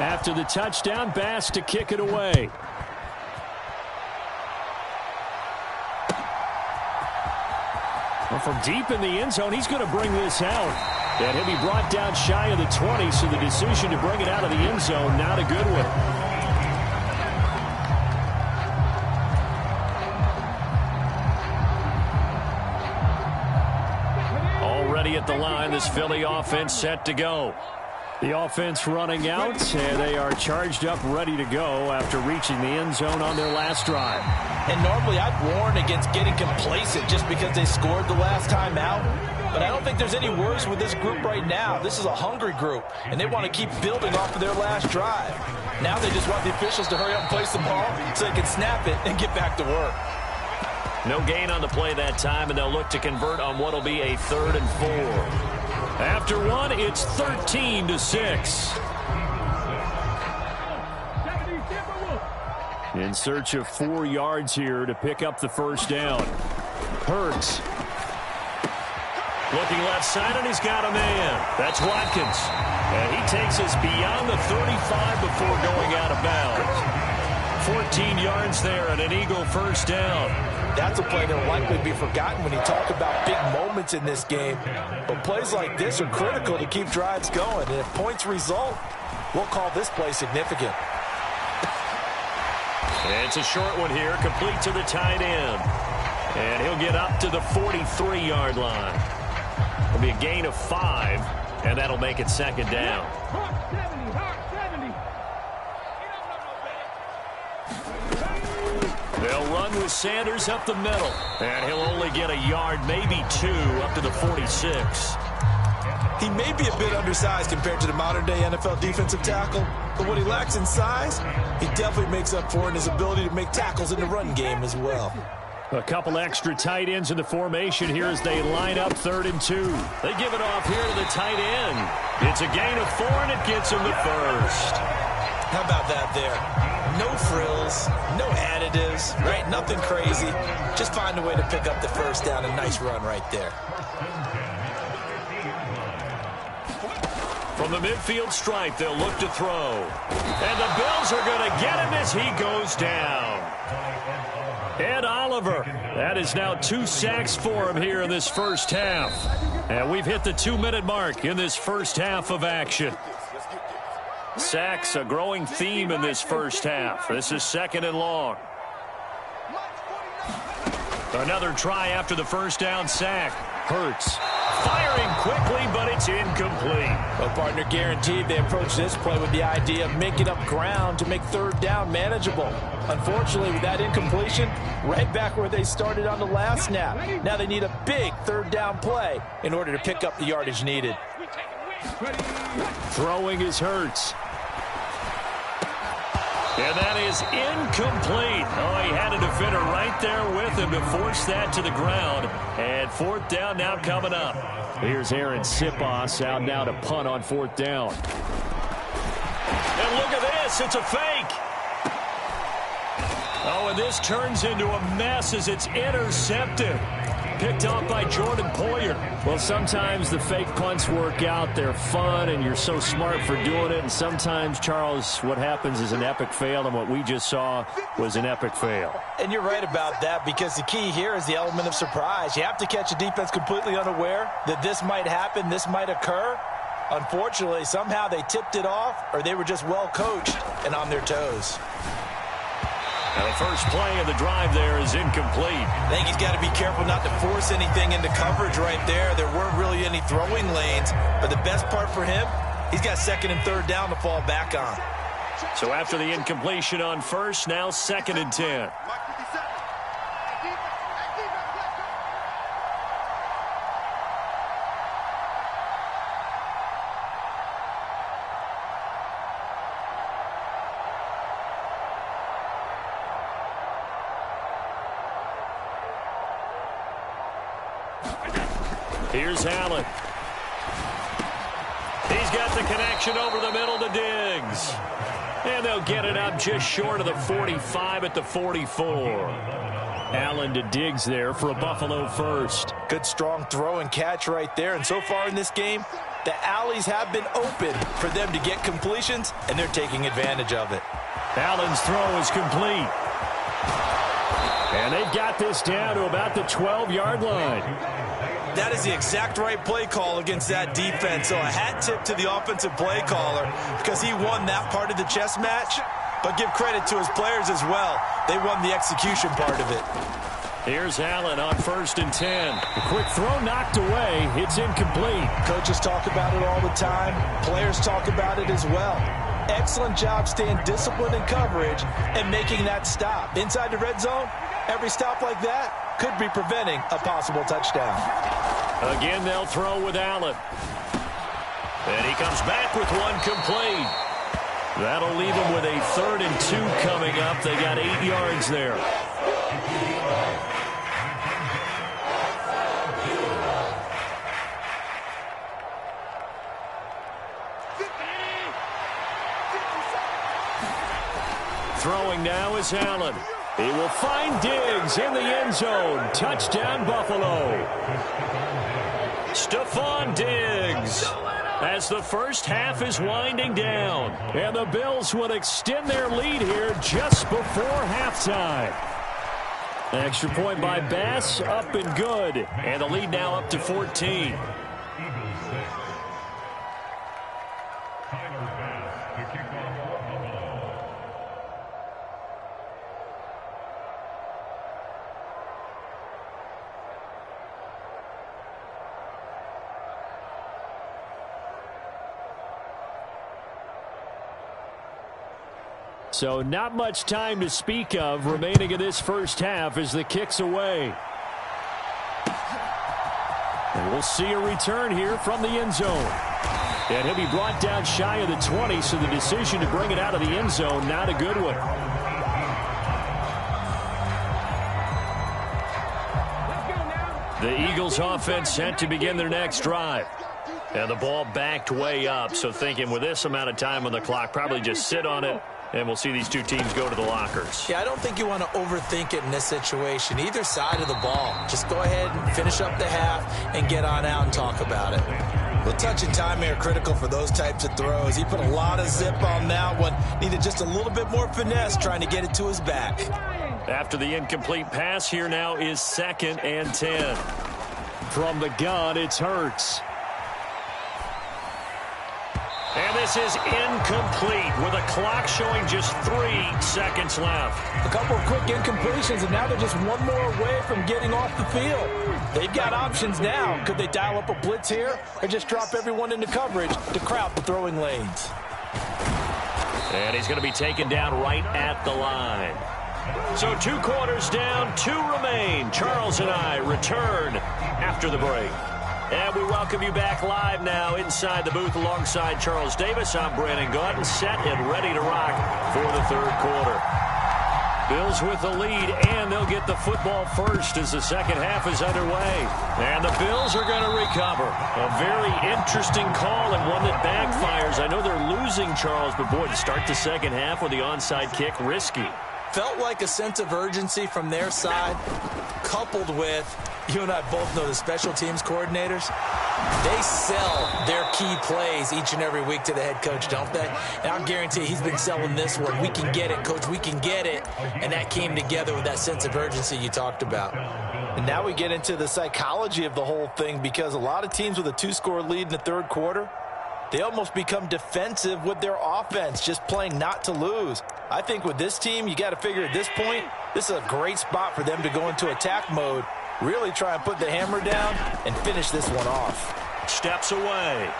After the touchdown, Bass to kick it away. Well, from deep in the end zone, he's going to bring this out. And he'll be brought down shy of the 20, so the decision to bring it out of the end zone, not a good one. At the line, this Philly offense set to go. The offense running out, and they are charged up, ready to go after reaching the end zone on their last drive. And normally I'd warn against getting complacent just because they scored the last time out. But I don't think there's any worse with this group right now. This is a hungry group, and they want to keep building off of their last drive. Now they just want the officials to hurry up and place the ball so they can snap it and get back to work. No gain on the play that time, and they'll look to convert on what will be a 3rd and 4. After one, it's 13-6. In search of 4 yards here to pick up the first down. Hurts. Looking left side, and he's got a man. That's Watkins. And he takes us beyond the 35 before going out of bounds. 14 yards there and an Eagle first down. That's a play that will likely be forgotten when you talk about big moments in this game. But plays like this are critical to keep drives going. And if points result, we'll call this play significant. And it's a short one here, complete to the tight end. And he'll get up to the 43-yard line. It'll be a gain of 5, and that'll make it 2nd down. They'll run with Sanders up the middle. And he'll only get a yard, maybe 2, up to the 46. He may be a bit undersized compared to the modern-day NFL defensive tackle, but what he lacks in size, he definitely makes up for in his ability to make tackles in the run game as well. A couple extra tight ends in the formation here as they line up 3rd and 2. They give it off here to the tight end. It's a gain of 4, and it gets him the first. How about that there? No frills, no additives, right? Nothing crazy. Just find a way to pick up the first down. A nice run right there. From the midfield stripe, they'll look to throw. And the Bills are going to get him as he goes down. Ed Oliver, that is now 2 sacks for him here in this first half. And we've hit the 2-minute mark in this first half of action. Sacks, a growing theme in this first half. This is 2nd and long. Another try after the first down sack. Hurts. Firing quickly, but it's incomplete. Well, partner, guaranteed they approach this play with the idea of making up ground to make 3rd down manageable. Unfortunately, with that incompletion, right back where they started on the last snap. Now they need a big 3rd down play in order to pick up the yardage needed. Throwing is Hurts. And that is incomplete. Oh, he had a defender right there with him to force that to the ground. And 4th down now coming up. Here's Aaron Siposs out now to punt on 4th down. And look at this. It's a fake. Oh, and this turns into a mess as it's intercepted. Picked off by Jordan Poyer. Well, sometimes the fake punts work out. They're fun, and you're so smart for doing it. And sometimes, Charles, what happens is an epic fail, and what we just saw was an epic fail. And you're right about that, because the key here is the element of surprise. You have to catch a defense completely unaware that this might happen, this might occur. Unfortunately, somehow they tipped it off, or they were just well coached and on their toes. Now the first play of the drive there is incomplete. I think he's got to be careful not to force anything into coverage right there. There weren't really any throwing lanes, but the best part for him, he's got second and third down to fall back on. So after the incompletion on first, now 2nd and 10. Here's Allen. He's got the connection over the middle to Diggs. And they'll get it up just short of the 45 at the 44. Allen to Diggs there for a Buffalo first. Good strong throw and catch right there. And so far in this game, the alleys have been open for them to get completions, and they're taking advantage of it. Allen's throw is complete. And they've got this down to about the 12-yard line. That is the exact right play call against that defense. So a hat tip to the offensive play caller because he won that part of the chess match. But give credit to his players as well. They won the execution part of it. Here's Allen on 1st and 10. A quick throw knocked away. It's incomplete. Coaches talk about it all the time. Players talk about it as well. Excellent job staying disciplined in coverage and making that stop. Inside the red zone, every stop like that could be preventing a possible touchdown. Again, they'll throw with Allen. And he comes back with one complete. That'll leave him with a 3rd and 2 coming up. They got 8 yards there. Throwing now is Allen. He will find Diggs in the end zone. Touchdown, Buffalo. Stephon Diggs as the first half is winding down. And the Bills would extend their lead here just before halftime. Extra point by Bass, up and good. And the lead now up to 14. So not much time to speak of remaining in this first half as the kick's away. And we'll see a return here from the end zone. And he'll be brought down shy of the 20, so the decision to bring it out of the end zone, not a good one. The Eagles offense set to begin their next drive. And the ball backed way up, so thinking with this amount of time on the clock, probably just sit on it. And we'll see these two teams go to the lockers. Yeah, I don't think you want to overthink it in this situation. Either side of the ball. Just go ahead and finish up the half and get on out and talk about it. The touch and time are critical for those types of throws. He put a lot of zip on that one. Needed just a little bit more finesse trying to get it to his back. After the incomplete pass, here now is 2nd and 10. From the gun, it's Hurts. And this is incomplete with a clock showing just 3 seconds left. A couple of quick incompletions, and now they're just one more away from getting off the field. They've got options now. Could they dial up a blitz here or just drop everyone into coverage to crowd the throwing lanes? And he's going to be taken down right at the line. So 2 quarters down, 2 remain. Charles and I return after the break. And we welcome you back live now inside the booth alongside Charles Davis. I'm Brandon Gaudin, set and ready to rock for the 3rd quarter. Bills with the lead, and they'll get the football first as the second half is underway. And the Bills are going to recover. A very interesting call and one that backfires. I know they're losing, Charles, but boy, to start the second half with the onside kick, risky. Felt like a sense of urgency from their side, coupled with, you and I both know the special teams coordinators, they sell their key plays each and every week to the head coach, don't they? And I'll guarantee he's been selling this one. We can get it, coach, we can get it. And that came together with that sense of urgency you talked about. And now we get into the psychology of the whole thing, because a lot of teams with a 2-score lead in the 3rd quarter, they almost become defensive with their offense, just playing not to lose. I think with this team, you got to figure at this point, this is a great spot for them to go into attack mode, really try and put the hammer down and finish this one off. Steps away.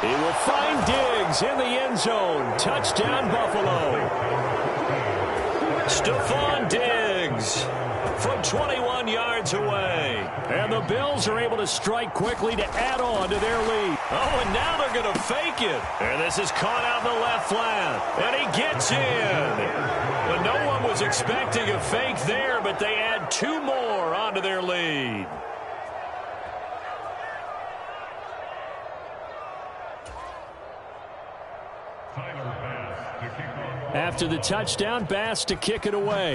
He will find Diggs in the end zone. Touchdown, Buffalo. Stephon Diggs from 21 yards away. And the Bills are able to strike quickly to add on to their lead. Oh, and now they're going to fake it. And this is caught out in the left flat. And he gets in. But no one was expecting a fake there, but they add 2 more onto their lead. After the touchdown, Bass to kick it away.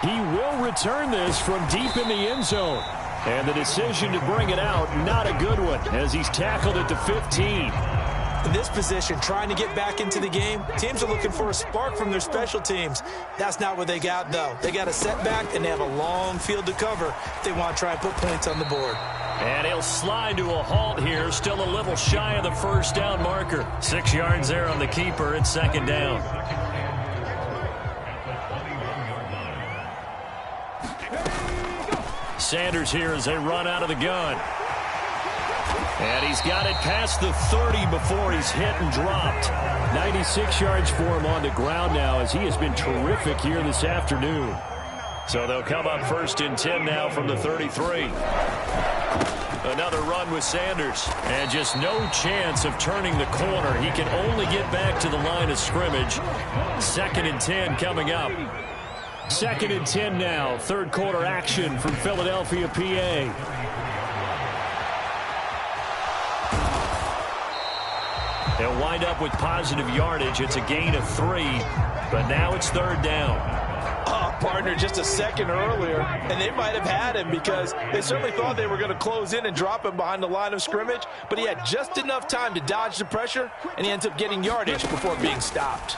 He will return this from deep in the end zone. And the decision to bring it out, not a good one, as he's tackled at the 15. In this position, trying to get back into the game, teams are looking for a spark from their special teams. That's not what they got, though. They got a setback, and they have a long field to cover if they want to try and put points on the board. And he'll slide to a halt here, still a little shy of the first down marker. 6 yards there on the keeper. It's second down. Sanders here as they run out of the gun. And he's got it past the 30 before he's hit and dropped. 96 yards for him on the ground now, as he has been terrific here this afternoon. So they'll come up 1st and 10 now from the 33. Another run with Sanders. And just no chance of turning the corner. He can only get back to the line of scrimmage. 2nd and 10 coming up. 2nd and 10 now. 3rd quarter action from Philadelphia, PA. They'll wind up with positive yardage. It's a gain of 3, but now it's 3rd down. Oh, partner, just a second earlier, and they might have had him because they certainly thought they were going to close in and drop him behind the line of scrimmage, but he had just enough time to dodge the pressure, and he ends up getting yardage before being stopped.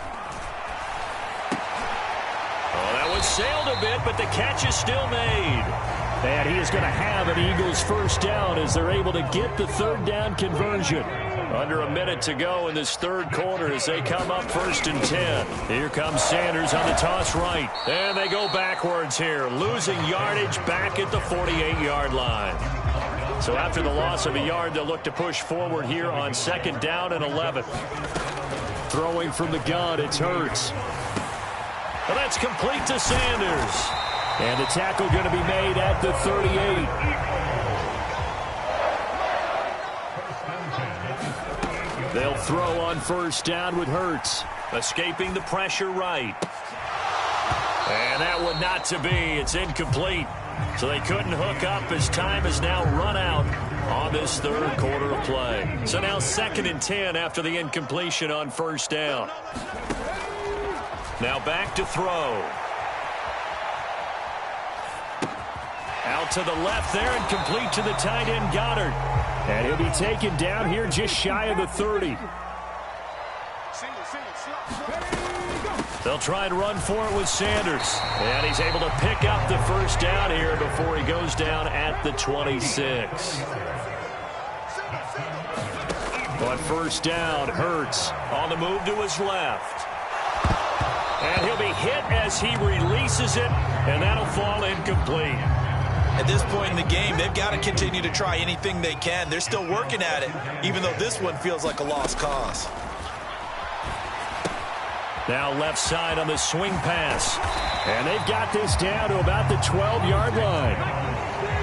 Oh, that was sailed a bit, but the catch is still made. And he is going to have an Eagles 1st down as they're able to get the 3rd down conversion. Under a minute to go in this 3rd quarter as they come up 1st and 10. Here comes Sanders on the toss right. And they go backwards here, losing yardage back at the 48-yard line. So after the loss of a yard, they'll look to push forward here on 2nd down and 11. Throwing from the gun, it's Hurts. Well, that's complete to Sanders. And the tackle going to be made at the 38. They'll throw on 1st down with Hurts. Escaping the pressure right. And that one not to be. It's incomplete. So they couldn't hook up as time has now run out on this 3rd quarter of play. So now 2nd and 10 after the incompletion on 1st down. Now back to throw. Out to the left there and complete to the tight end Goddard. And he'll be taken down here just shy of the 30. They'll try and run for it with Sanders. And he's able to pick up the 1st down here before he goes down at the 26. On 1st down, Hurts on the move to his left. And he'll be hit as he releases it, and that'll fall incomplete. At this point in the game, they've got to continue to try anything they can. They're still working at it, even though this one feels like a lost cause. Now left side on the swing pass. And they've got this down to about the 12-yard line.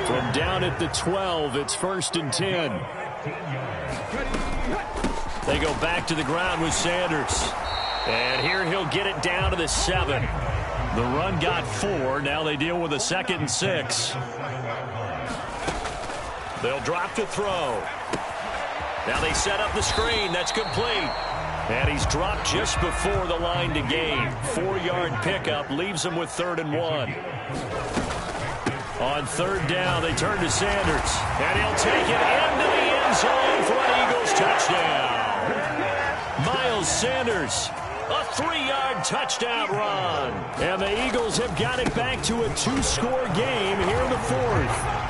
From down at the 12, it's 1st and 10. They go back to the ground with Sanders. And here he'll get it down to the 7. The run got 4. Now they deal with a 2nd and 6. They'll drop to throw. Now they set up the screen. That's complete. And he's dropped just before the line to gain. 4-yard pickup leaves him with 3rd and 1. On 3rd down, they turn to Sanders. And he'll take it into the end zone for an Eagles touchdown. Miles Sanders. A 3-yard touchdown run. And the Eagles have got it back to a 2-score game here in the 4th.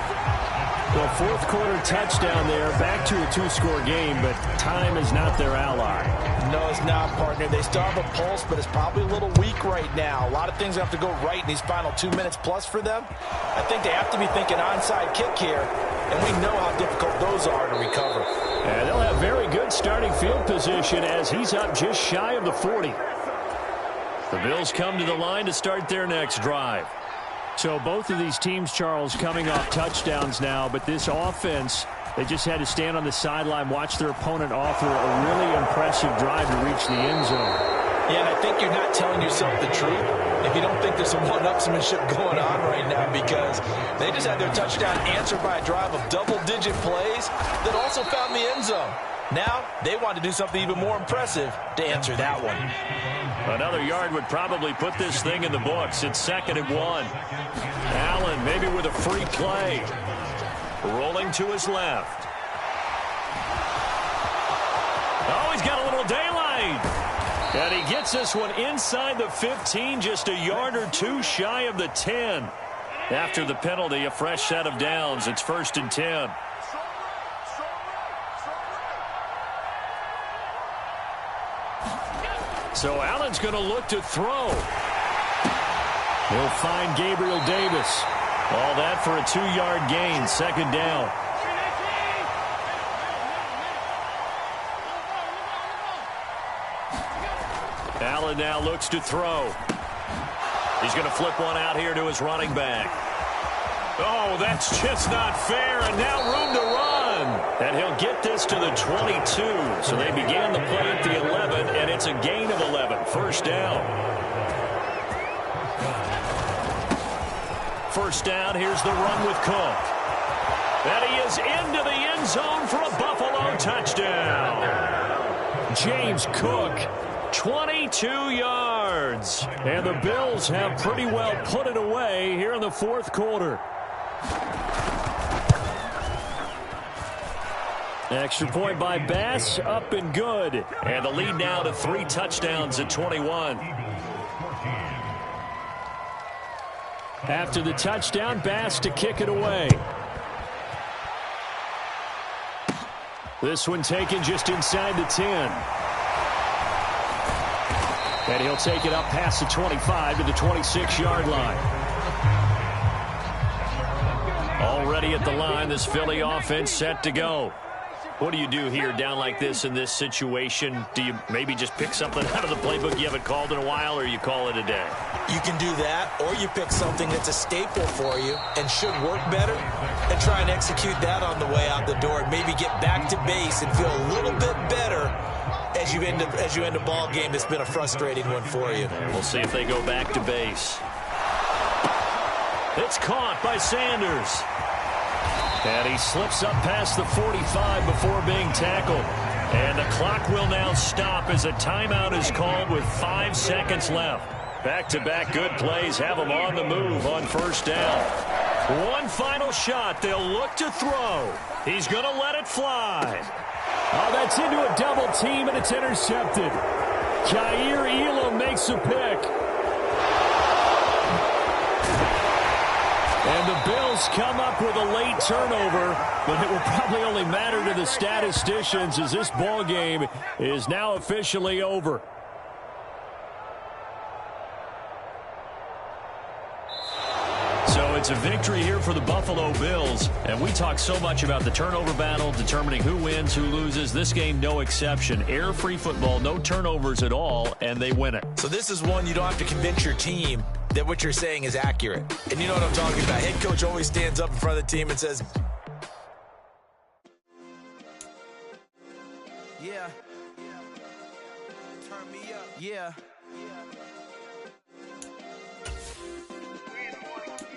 Well, fourth quarter touchdown there, back to a two-score game, but time is not their ally. No, it's not, partner. They still have a pulse, but it's probably a little weak right now. A lot of things have to go right in these final 2 minutes plus for them. I think they have to be thinking onside kick here, and we know how difficult those are to recover. And they'll have very good starting field position as he's up just shy of the 40. The Bills come to the line to start their next drive. So both of these teams, Charles, coming off touchdowns now, but this offense, they just had to stand on the sideline, watch their opponent offer a really impressive drive to reach the end zone. Yeah, and I think you're not telling yourself the truth if you don't think there's some one-upsmanship going on right now, because they just had their touchdown answered by a drive of double-digit plays that also found the end zone. Now they want to do something even more impressive to answer that one. Another yard would probably put this thing in the books. It's 2nd and 1. Allen maybe with a free play. Rolling to his left. Oh, he's got a little daylight. And he gets this one inside the 15, just a yard or two shy of the 10. After the penalty, a fresh set of downs. It's 1st and 10. So Allen's going to look to throw. He'll find Gabriel Davis. All that for a 2-yard gain, 2nd down. Allen now looks to throw. He's going to flip one out here to his running back. Oh, that's just not fair, and now room to run. And he'll get this to the 22. So they began the play at the 11, and it's a gain of 11. 1st down. 1st down, here's the run with Cook. And he is into the end zone for a Buffalo touchdown. James Cook, 22 yards. And the Bills have pretty well put it away here in the 4th quarter. Extra point by Bass, up and good. And the lead now to 3 touchdowns at 21. After the touchdown, Bass to kick it away. This one taken just inside the 10. And he'll take it up past the 25 to the 26-yard line. Already at the line, this Philly offense set to go. What do you do here down like this in this situation? Do you maybe just pick something out of the playbook you haven't called in a while, or you call it a day? You can do that, or you pick something that's a staple for you and should work better and try and execute that on the way out the door and maybe get back to base and feel a little bit better as you end a ball game that's been a frustrating one for you. And we'll see if they go back to base. It's caught by Sanders. And he slips up past the 45 before being tackled. And the clock will now stop as a timeout is called with 5 seconds left. Back-to-back good plays have them on the move on 1st down. One final shot. They'll look to throw. He's going to let it fly. Oh, that's into a double team, and it's intercepted. Jair Elam makes a pick. And the Bills come up with a late turnover, but it will probably only matter to the statisticians as this ball game is now officially over. So it's a victory here for the Buffalo Bills, and we talk so much about the turnover battle, determining who wins, who loses. This game, no exception. Error-free football, no turnovers at all, and they win it. So this is one you don't have to convince your team that what you're saying is accurate. And you know what I'm talking about. Head coach always stands up in front of the team and says, Yeah. Turn me up. Yeah.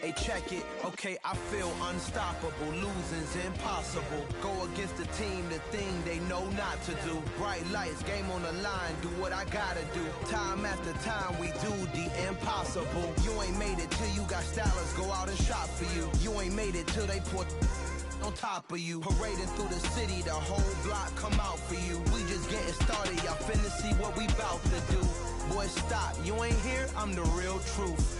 Hey, check it. Okay, I feel unstoppable. Losing's impossible. Go against the team, the thing they know not to do. Bright lights, game on the line. Do what I gotta do. Time after time, we do the impossible. You ain't made it till you got stylers go out and shop for you. You ain't made it till they put on top of you. Parading through the city, the whole block come out for you. We just getting started, y'all finna see what we bout to do. Boy, stop, you ain't here, I'm the real truth.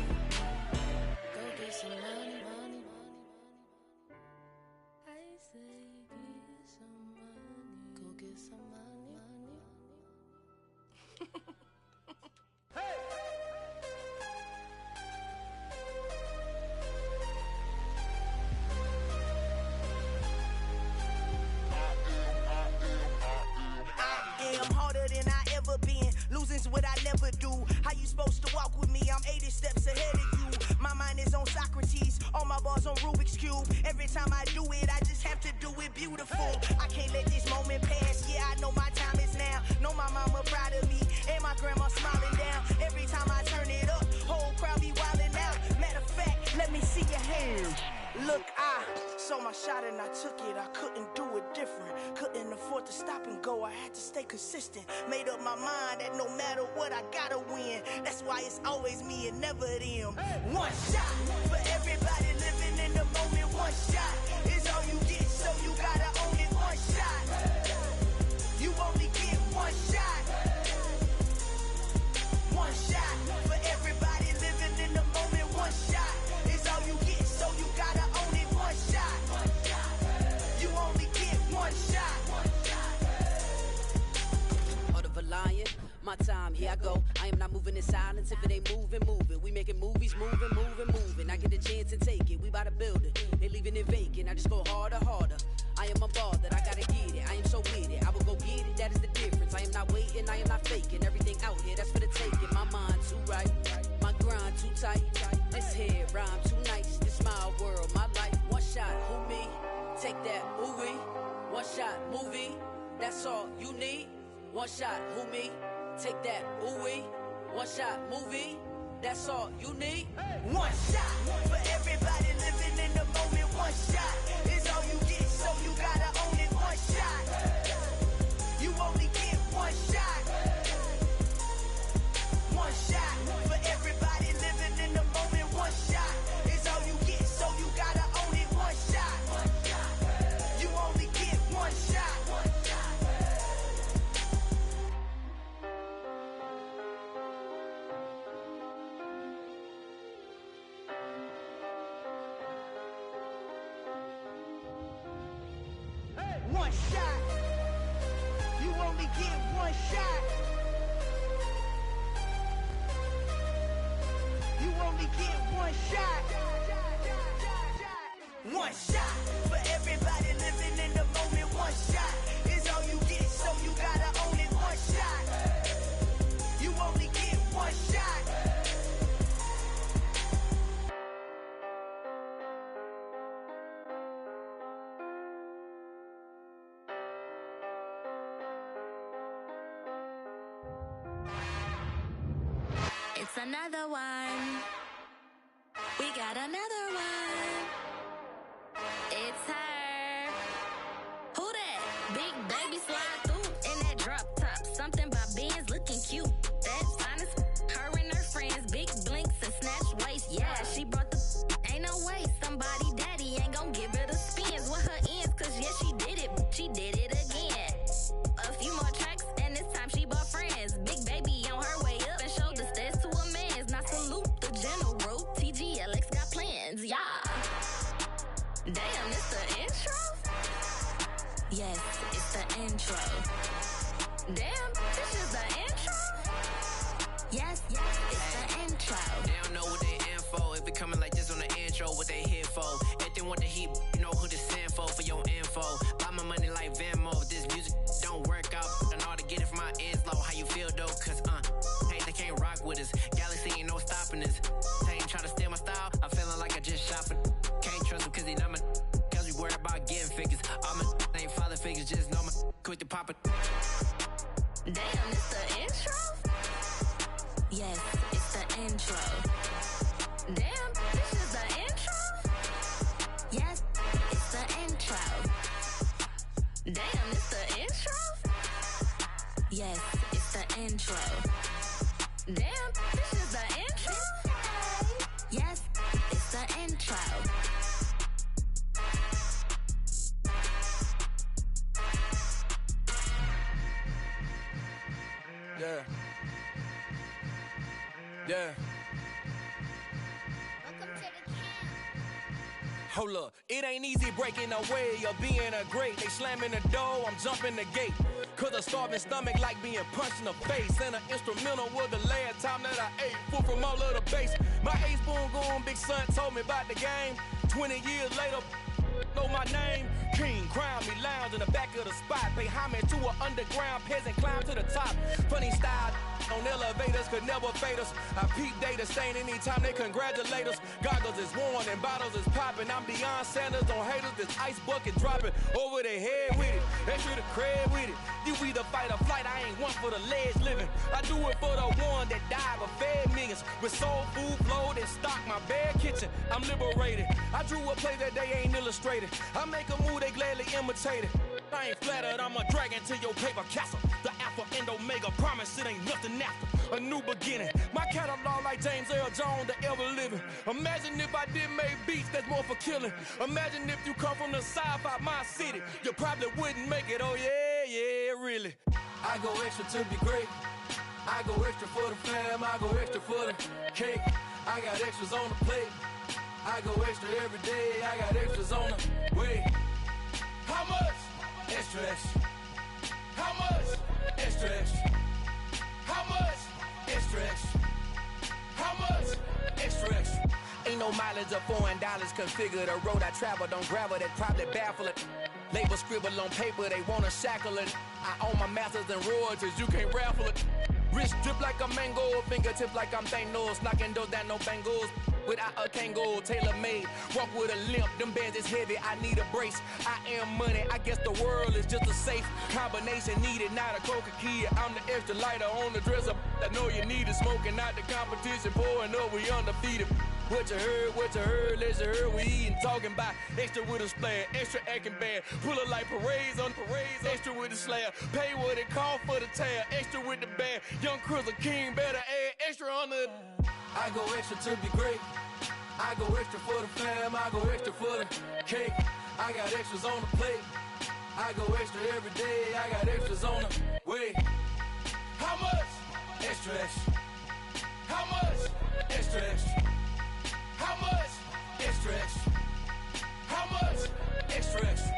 is what I never do. How you supposed to walk with me? I'm 80 steps ahead of you. My mind is on Socrates, all my bars on Rubik's Cube. Every time I do it, I just have to do it beautiful. I can't let this moment pass. Yeah, I know my time is now. Know my mama proud of me, and my grandma smiling down. Every time I turn it up, whole crowd be wildin' out. Matter of fact, let me see your hands. Look, I saw my shot and I took it. I couldn't do it different. Couldn't afford to stop and go. I had to stay consistent. Made up my mind that no matter what, I gotta win. That's why it's always me and never them. One shot for everybody living in the moment. One shot is all you get, so you gotta own it. One shot. You only get one shot. One shot for everybody living in the moment. One shot is all you get, so you gotta own it. One shot. You only get one shot. Heart of a lion, my time, here I go. I am not moving in silence. If it ain't moving, move it. We making movies, moving. I get a chance and take it. We bout to build it. They leaving it vacant. I just go harder. I am a ball that I gotta get it. I am so with it. I will go get it. That is the difference. I am not waiting. I am not faking. Everything out here, that's for the taking. My mind too right. My grind too tight. This head rhyme too nice. This my world, my life. One shot, who me? Take that, ooh-wee. One shot, movie. That's all you need. One shot, who me? Take that, ooh-wee. One shot, movie. That's all you need. One shot for everybody living in the moment. One shot is all you get, so you gotta own it. One shot. You only get one shot. One shot for everybody living in the moment. One shot is all you get, so you gotta own it. One shot. You only get one shot. One shot. You only get one shot. You only get one shot. One shot for everybody living in the moment. One shot is all you get, so you gotta own it. One shot. You only get one shot. It's another one. We got another one. It's her. Who that? Big baby slide through in that drop top. Something by Benz looking cute. That's honest. Her and her friends, big blinks and snatch waist. Yeah, she brought the. Ain't no way somebody daddy ain't gon' give her the spins with her ends. Cause yeah, she did it. She did it again. A few more tracks and this time she bought friends. Big baby on her way up and showed the stairs to a man's. Now salute the general. TGLX got plans, yeah. Damn, it's the intro? Yes, it's the intro. Damn, this is the intro? Yes, it's the intro. They don't know what they in for. If it coming like this on the intro, what they here for? Everything want the heat, you know who to send for your info. Buy my money like Venmo. If this music don't work out, and all to get it from my ends low. How you feel though? Cause hey, they can't rock with us. Galaxy ain't no stopping us. They ain't trying to steal my style. I'm feeling like I just shot for. Can't trust him cause he not my. Cause we worried about getting figures. All my ain't father figures, just know my quick to pop it. Damn, it's the intro? Yes, it's the intro. Damn, this is the intro? Yes, it's the intro. Damn, it's the intro? Yes, it's the intro. Damn, this is the intro? Yes, it's the intro. Yeah. Yeah. Hold up, it ain't easy breaking away or being a great. They slamming the door, I'm jumping the gate. Cause a starving stomach like being punched in the face. And an instrumental was the last time that I ate. Full from all of the bass. My ace boom goon, big son told me about the game. 20 years later, follow my name. King, crown me, lounge in the back of the spot. Pay homage to an underground peasant, climb to the top. Funny style on elevators could never fade us. I peep data stain anytime they congratulate us. Goggles is worn and bottles is popping. I'm beyond Sanders on haters, this ice bucket dropping over their head with it. Extra the cred with it. You either fight or flight, I ain't one for the ledge living. I do it for the one that died but fed millions. With soul food flowed and stocked my bare kitchen. I'm liberated. I drew a play that they ain't illustrated. I make a move, they gladly imitate it. I ain't flattered, I'm a dragon to your paper castle. The Alpha and Omega, promise it ain't nothing after. A new beginning. My catalog like James Earl Jones, the ever living. Imagine if I did make beats that's more for killing. Imagine if you come from the sci-fi, my city. You probably wouldn't make it, oh yeah, really. I go extra to be great. I go extra for the fam, I go extra for the cake. I got extras on the plate. I go extra every day, I got extras on the way. How much? Extra, extra. How much? Extra, extra. How much? Extra, extra. How much? Extra, extra. Ain't no mileage of $4 configure the road I travel. Don't gravel, that probably baffle it. Label scribble on paper, they wanna shackle it. I own my masters and royalties, you can't raffle it. Wrist drip like a mango, fingertips like I'm Thanos. Knocking those down, no bangles. Without a Kango, tailor-made. Walk with a limp, them bands is heavy, I need a brace. I am money, I guess the world is just a safe combination needed, not a coca key. I'm the extra lighter on the dresser. I know you need it, smoking out the competition, pouring up, we undefeated. What you heard, let you heard, we eatin', talking about extra with a splash, extra acting bad. Pull it like parades on parades, extra with the slab. Pay what it cost for the tab, extra with the band. Young Cruiser King, better add extra on the. I go extra to be great. I go extra for the fam, I go extra for the cake. I got extras on the plate. I go extra every day, I got extras on the way. How much? Extra, extra. How much? Extra, extra. How much? Extra, extra. How much? Extra, extra.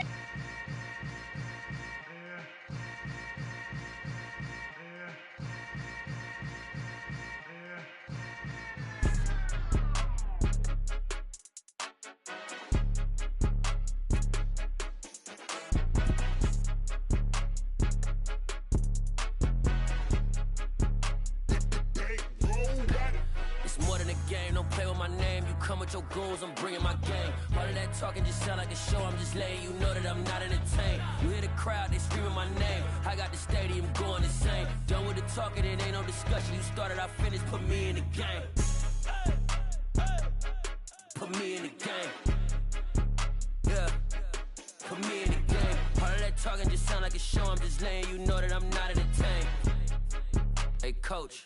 Your goals, I'm bringing my game. All of that talking just sound like a show. I'm just letting you know that I'm not entertained. You hear the crowd, they screaming my name. I got the stadium going insane. Done with the talking, it ain't no discussion. You started, I finished, put me in the game. Put me in the game. Yeah, put me in the game. All of that talking just sound like a show. I'm just letting you know that I'm not entertained. Hey, coach.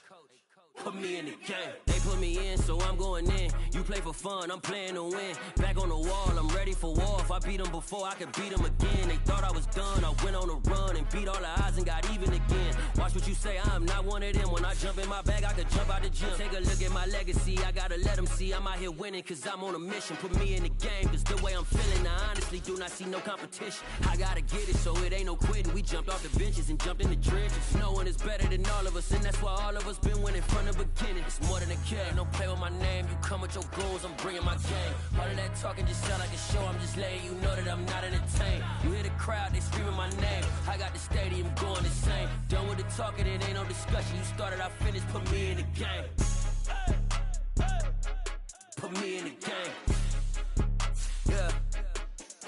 Put me in the game. They put me in, so I'm going in. You play for fun, I'm playing to win. Back on the wall, I'm ready for war. If I beat them before, I could beat them again. They thought I was done, I went on a run and beat all the odds and got even again. Watch what you say, I'm not one of them. When I jump in my bag, I could jump out the gym. Take a look at my legacy, I gotta let them see I'm out here winning, cause I'm on a mission. Put me in the game, cause the way I'm feeling, I honestly do not see no competition. I gotta get it, so it ain't no quitting. We jumped off the benches and jumped in the trenches. No one is better than all of us, and that's why all of us been winning from the beginning. It's more than a game, don't play with my name. You come with your goals, I'm bringing my game. All of that talking just sound like a show. I'm just letting you know that I'm not entertained. You hear the crowd, they screaming my name. I got the stadium going insane. Done with the talking, it ain't no discussion. You started, I finished, put me in the game. Put me in the game. Yeah,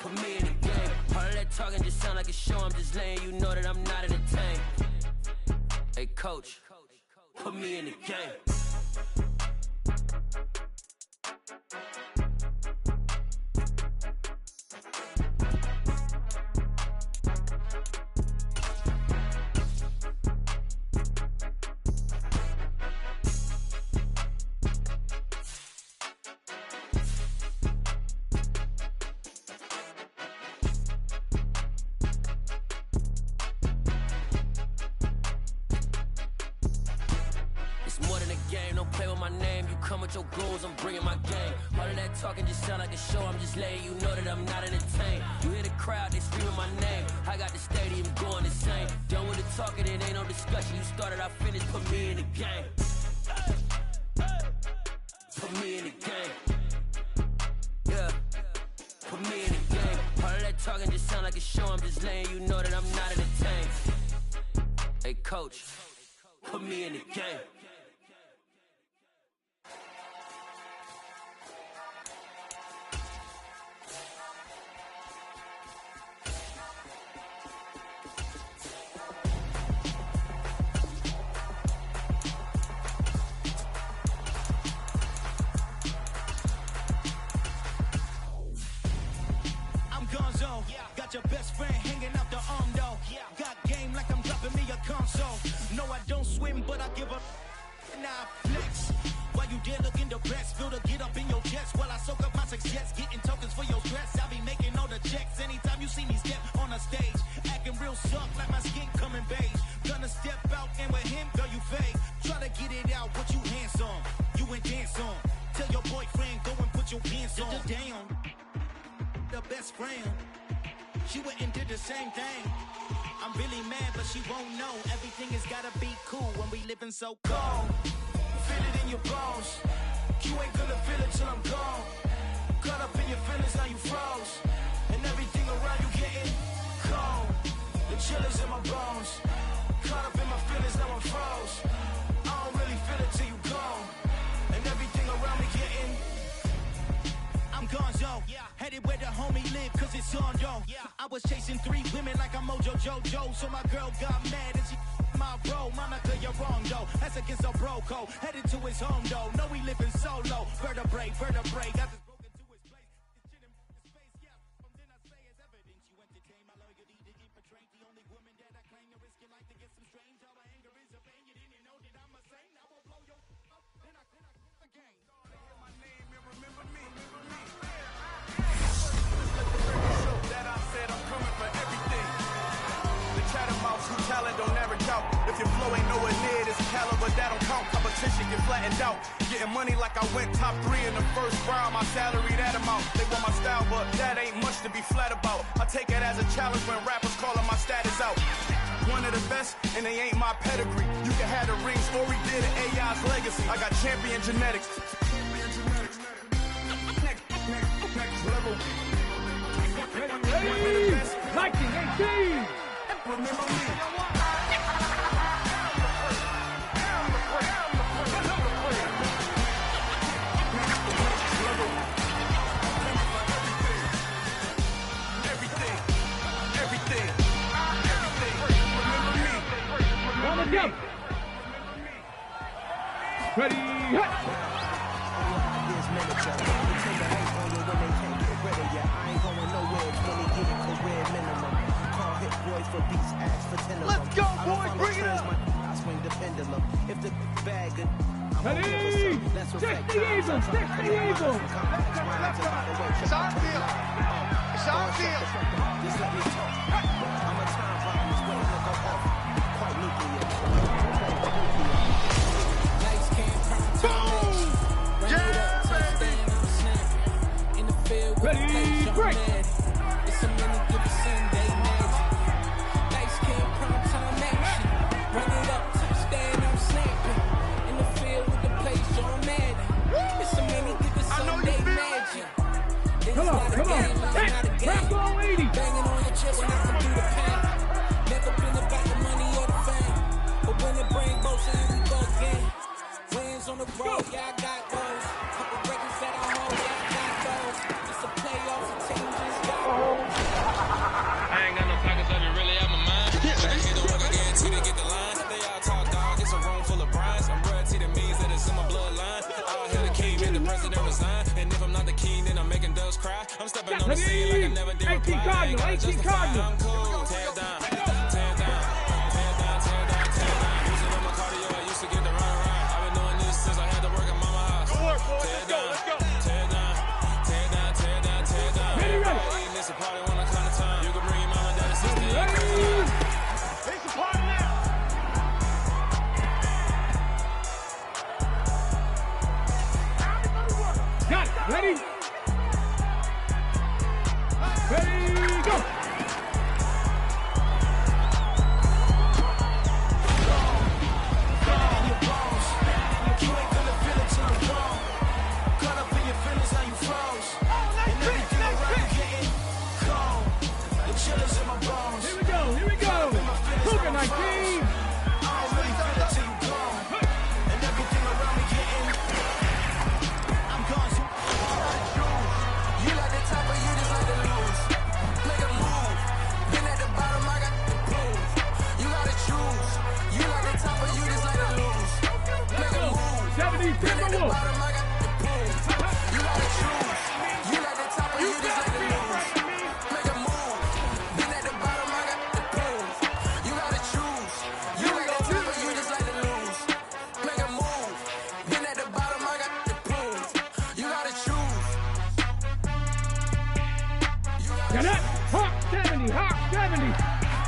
put me in the game. All of that talking just sound like a show. I'm just letting you know that I'm not entertained. Hey, coach. Put me in the game. Your goals, I'm bringing my game. All of that talking just sound like a show. I'm just letting you know that I'm not entertained. You hear the crowd, they screaming my name. I got the stadium going insane. Done with the talking, it ain't no discussion. You started, I finished, put me in the game. Put me in the game. Yeah, put me in the game. show, I'm just letting you know that I'm not in the tank. Hey, coach, put me in the game. Got your best friend hanging out the arm though. Got game like I'm dropping me a console. No, I don't swim, but I give up. Now I flex. While you there looking the best, feel the get up in your chest while I soak up my success, getting tokens for your stress. I be making all the checks anytime you see me step on a stage, acting real suck like my skin coming beige. Gonna step out and with him, girl, you fake. Try to get it out, what you handsome, you ain't dance on. Tell your boyfriend go and put your pants on. Down, the best friend. She went and did the same thing. I'm really mad, but she won't know. Everything has gotta be cool when we living so cold. Feel it in your bones. You ain't gonna feel it till I'm gone. Caught up in your feelings, now you froze. And everything around you getting cold. The chill is in my bones. Caught up in my feelings, now I'm froze. I don't really feel it till you gone. And everything around me getting I'm gonzo, headed where the homie live, cause it's on, yo. I was chasing 3 women like I'm Mojo Jojo, so my girl got mad and she my bro. Monica, you're wrong, though. That's against a bro code. Headed to his home, though. No, we living solo. Vertebrae, got this broken to his place. It's shit in his face, yeah. From then I say it's evidence. You entertain my loyalty to infiltrate. The only woman that I claim to risk your life to get some strange. All my anger is a pain. You didn't know that I'm a saint. I will blow your up, then I again. My name and remember me. That I said I'm coming for everything. The chattermouths who talent don't average out. If your flow ain't nowhere near this caliber, that don't count. Competition get flattened out. Getting money like I went top 3 in the first round. My salary that amount. They want my style, but that ain't much to be flat about. I take it as a challenge when rappers calling my status out. One of the best, and they ain't my pedigree. You can have the rings, Ori did it, AI's legacy. I got champion genetics. Next level. Ready? 1918. Remember me. Everything. On the jump. Ready? Hit. Let's go, boys, bring it up! I swing the pendulum. If the bag good, ready? Check the eagle, check the eagle. It's our field. It's our field. Just let me talk. I'm a time bomb that's waiting to go off. Quite nuclear. Lights can't turn. Boom! Yeah, baby! In the field with ready, the break! It's a minute, give a Sunday magic. Lights can't prime time action. Run it up, touchdown, I'm snapping. In the field with the play, John Madden. It's a minute, give a Sunday magic. Come on. Hey, rap all 80. Banging on your chest when I come through the pain. Never been about the money or the fame. But when the brain goes in, we go again. Wins on the road, yeah, I got those. Couple records that I hold, yeah, I got those. It's a playoffs, the team just got those. I ain't got no pockets, I just really have my mind. Back here to work again, T to get the line. They all talk dog, it's a room full of brinds. I'm royalty, that means that it's in my bloodline. All hail the king, and the president resign. And if I'm not the king, then I'm making doves cry. I'm stepping on the scene like I never did reply. 18 Cardinal. I'm cool, tear down, tear down, tear down, tear down, tear down. Using on my cardio, I used to get the run around. I've been doing this since I had to work at mama house. Good work, boys. Tear Let's go, down, let's go. tear down, tear down, tear down, tear down. Everybody eating this a party when I come to town. You can bring your mama, daddy, sister, and cousin. It's a party now. Got it. Ready? Ready, go! Chillers in my 19.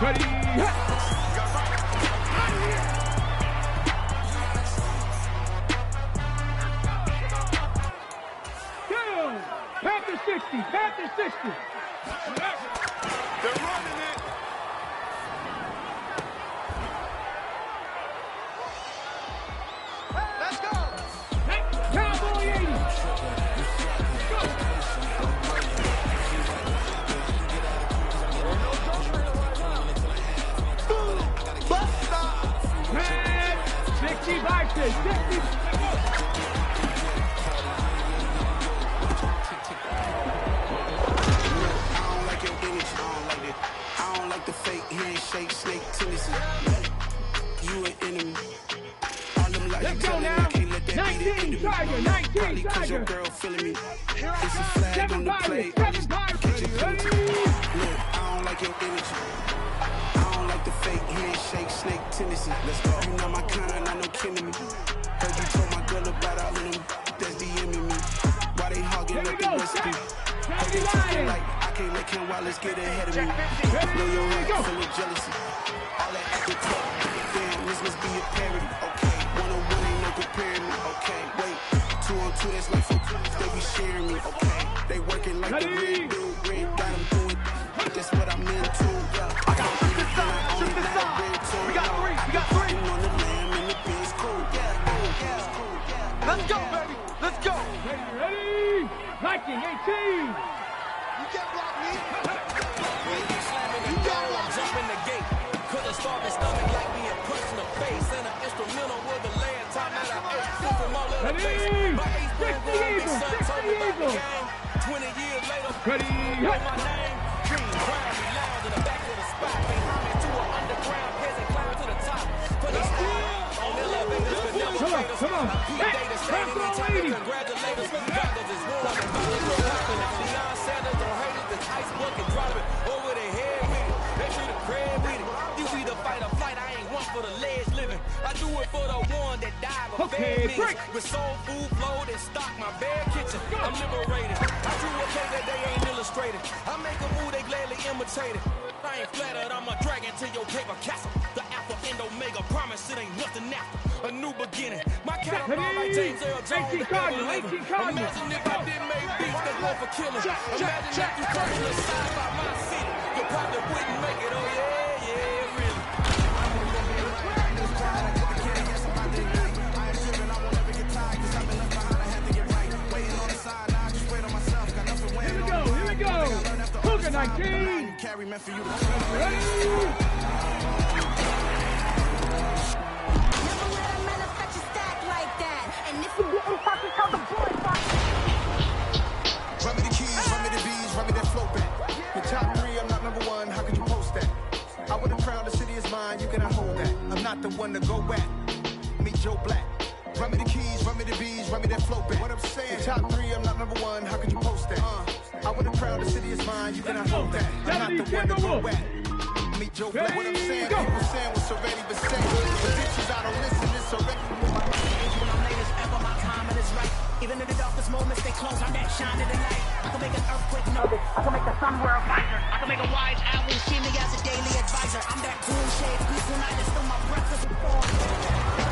Ready, hit! Down! Panther 60, Panther 60! They're running it! Let's go! Cowboy 80! Man, 60 boxes, 60. I don't like the fake handshake, snake tendency. You an enemy. All them lies you telling me, I can't let that 19, be the end of me. Tiger, 19, Probably cause your Tiger. girl feeling me. It's a flag on the plate. Seven pirates. Look, I don't like your energy. I don't like the fake handshake, snake tendency. Let's go. You know my kind, I know kidding me. Heard you told my girl about all of them that's DMing me. Why they hogging up the recipe? Hey, they talking like I can't let Ken Wallace get ahead of me. Know your heart full of jealousy. All that acting tough. Damn, this must be a parody. Okay, 1-on-1 ain't no comparing me. Okay, wait, 2-on-2 that's like they be sharing me. Okay, they working like the red dude. Red got them doing. That's what I'm into. I got this up. We got three. We got three. On the lamb and the beans cool. Let's go, baby. Let's go. Ready? Viking 18. You can't block me. You got to jump in the gate. Couldn't start his stomach like being punched in the face. And an instrumental with the last time that I ate. Flip from all in the face. My ace been going, big son told me about the game. 20 years later, you know my name. Dream, crown, we lounge in the back of the spot. Behind me to an underground peasant, climb to the top. Put a style on elevators, could never fade us. Come on. Data standing anytime they congratulate us. Goggles is warm and bottles are popping. Deion Sanders don't hate it, this ice bucket drop it over their head with it. They treat a crab with it. You either fight or flight, I ain't one for the ledge living. I do it for the one that died with bad niggas. With soul food flowed and stock my bare kitchen. I'm liberated. I drew a play that they ain't illustrated. I make a move, they gladly imitate it. I ain't flattered, I'm a dragon to your paper castle. The Alpha and Omega, promise it ain't nothing after. A new beginning. My catalog like James Earl Jones. Imagine if I didn't make beats that go for killing. Imagine if you couldn't decide about my city. You probably wouldn't make it, oh yeah, really. Here we go. Cougar 19. Ready? Run me the keys, run me the bees, run me that float back. The top three, I'm not number one, how could you post that? I would have crowned the city is mine, you cannot hold that. I'm not the one to go at. Meet Joe Black. Run me the keys, run me the bees, run me that float back. What I'm saying, the top three, I'm not number one, how could you post that? I would have crowned the city is mine, you cannot hold that. I'm not the one to go at. Meet Joe Black. What I'm saying, people saying what's already been said. The bitches, I don't listen, it's already. When I'm late as ever, my timing is right. Even in the darkest moments, they close on that shine of the light. I can make an earthquake notice. I can make the sun wear a visor. I can make a wise owl see me as a daily advisor. I'm that cool shade, peaceful night, and still my breakfast before.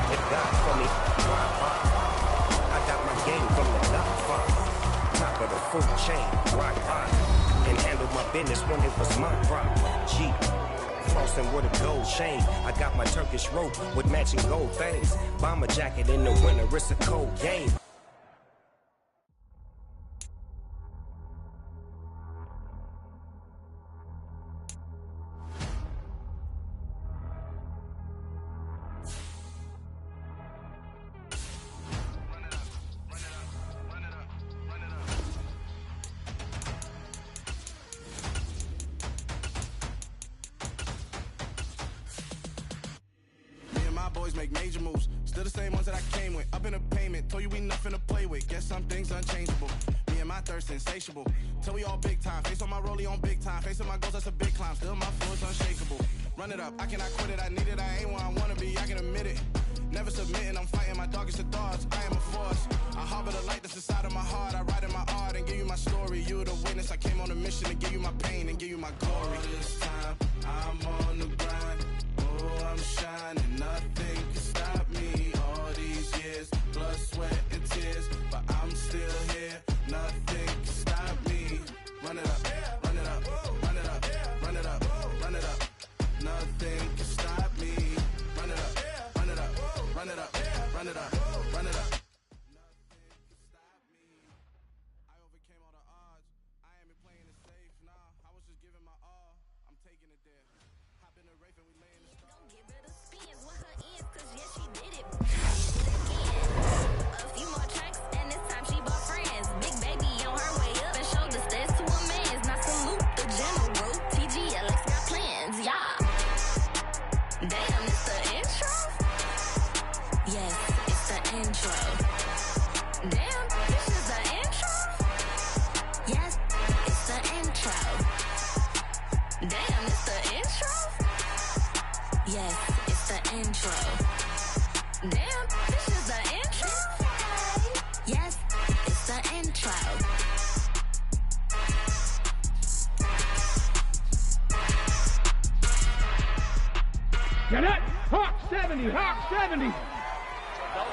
If God for me, I got my game from the Godfather. Top of the food chain, rock hard. And handle my business when it was my problem. G. Frosting with a gold chain. I got my Turkish rope with matching gold things. Bomber jacket in the winter, it's a cold game. my boys make major moves. Still the same ones that I came with. Up in the payment, told you we nothing to play with. Guess some things unchangeable. Me and my thirst insatiable. Till we all big time. Face on my rollie on big time. Face on my goals, that's a big climb. Still my flow is unshakable. Run it up, I cannot quit it. I need it, I ain't where I wanna be. I can admit it. Never submitting, I'm fighting my darkest of thoughts. I am a force. I harbor the light that's inside of my heart. I write in my art and give you my story. You the witness. I came on a mission to give you my pain and give you my glory. All this time, I'm on the grind. Oh, I'm shining. Nothing can stop me. All these years, blood, sweat, and tears. But I'm still here. Nothing can stop me. Run it up, run it up, run it up, run it up, run it up. Nothing can stop me. Run it up, run it up, run it up, run it up, run it up. Nothing can stop me. I overcame all the odds. I ain't been playing it safe, nah. I was just giving my all. I'm taking it there. Hop in the Wraith and we lay in the stars. Don't give her the spins with her ends, cause yes, she did it. She did it again. A few more tracks, and this time she bought friends. Big baby on her way up and showed the stats to a man's. Now salute the general. TGLX got plans, yeah. Damn, it's the intro? Yes, it's the intro. Damn, this is the intro? Yes, it's the intro. Damn, it's the intro? Yes, it's the intro. Damn, this is the intro? Yes, it's the intro. Get it? Hawk 70, Hawk 70. Don't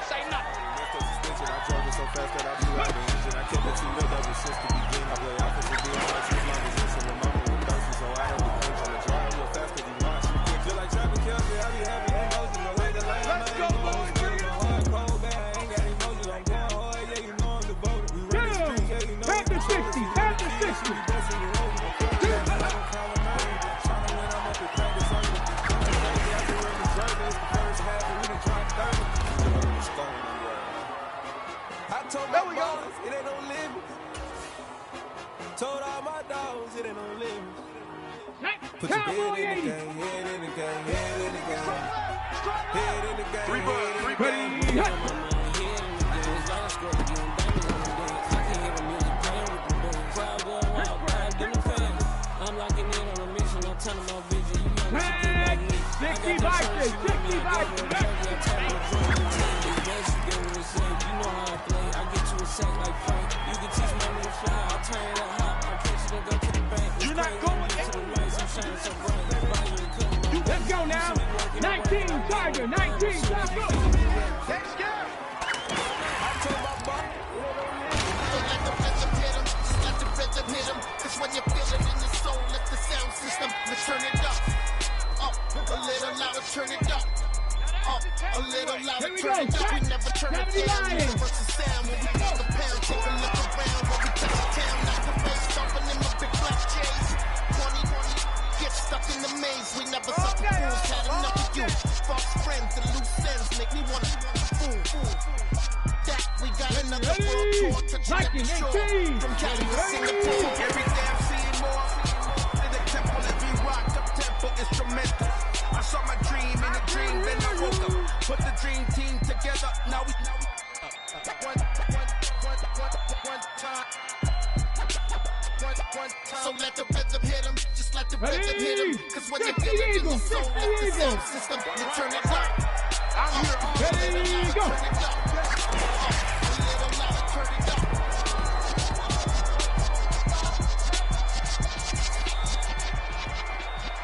say nothing. I drove it so fast that I blew out the engine. I kept it too lit ever since the beginning. I play offensive defense, choose my position. When my move thirsty, so I had the punch on the drive. A little faster than mine. Feel like Travis Kelce, I be having emotions. No way to lay my name. Let's go, boys. Bring it. Hard, cold, bad. I ain't got emotions. I'm going hard. Yeah, you know I'm devoted. We run the street. Yeah, you know I'm devoted. Half the 60. I told my boys, it ain't no limit. Told all my dogs, it ain't no limit. Put your head in the game, head in the game, head in the game. Head in the game, head in the game. I'm locking in on a mission, I'm telling my vision. You know what you like me. 60 boxes, 60 boxes. You know how I play. I get you a sack like Frank. You can teach me to fly. I'll turn it up hot. I'll catch you to go to the bank. You're not going to the lights. I'm shining so bright. Let's go now. 19, Tiger, 19. Let's go. Let's go. I told my boy, Don't let the rhythm hit him. Just let the rhythm hit him. Cause when you feel it in your soul, let the sound system. Let's turn it up. A little louder, turn it up. A little louder, turn it up. We never turn it down. Universal sound when we pull the pound. Take a look around when we touch the town. Knock the bass, stomping in my big black J's. 20, get stuck in the maze. We never suck the fools. Had enough of you. False friends and loose ends make me wanna fool. That we got another world tour. Touching at the shore. From Cali to Singapore. Every day I'm seeing more. In the temple, every rock up tempo instrumental. I saw my dream in a dream, then I woke up. Put the dream team together. Now we one time. So let the rhythm hit him. Just let the rhythm hit him. Cause when you feel it in your soul, let the sound system. You turn it up. I'm here all day. Turn it up. A little louder, turn it up.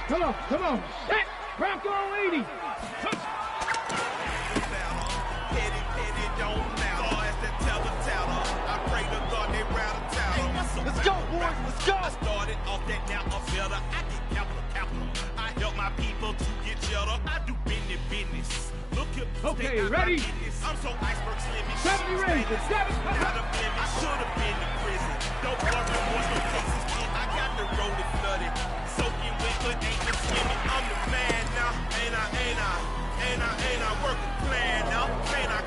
Come on, come on. Hey, Bronco 80. Let's go, boys. Let's go. I started off that now I'm better. I get capital. I help my people to get cheddar. I do business. Look at Okay, ready? I'm so iceberg slim. 70 rings. 7. I should have been in prison. Don't worry, boys, no cases, kid. I got the road flooded. Soaking wet, but ain't been swimming. I'm the man now. Ain't I work a plan now. Can't I?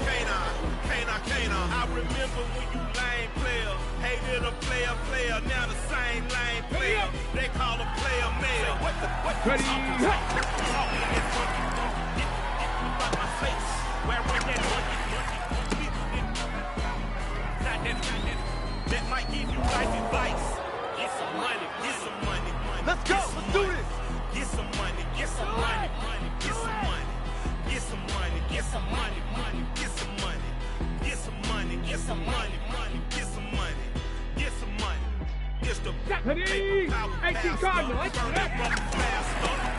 I remember when you lame player. Hated a player. Now the same lame player. They call a player mayor. What? Ready? Talking in front of you. face, wearing that monkey. That might give you life advice. Get some money, get some money. Let's go, let's do this. Get some money, get some money, get some money. Get some money, get some money, get some money. Get some money, get some money, get some money. Get some money. It's the Deputy! 18 Cardinal, let's go.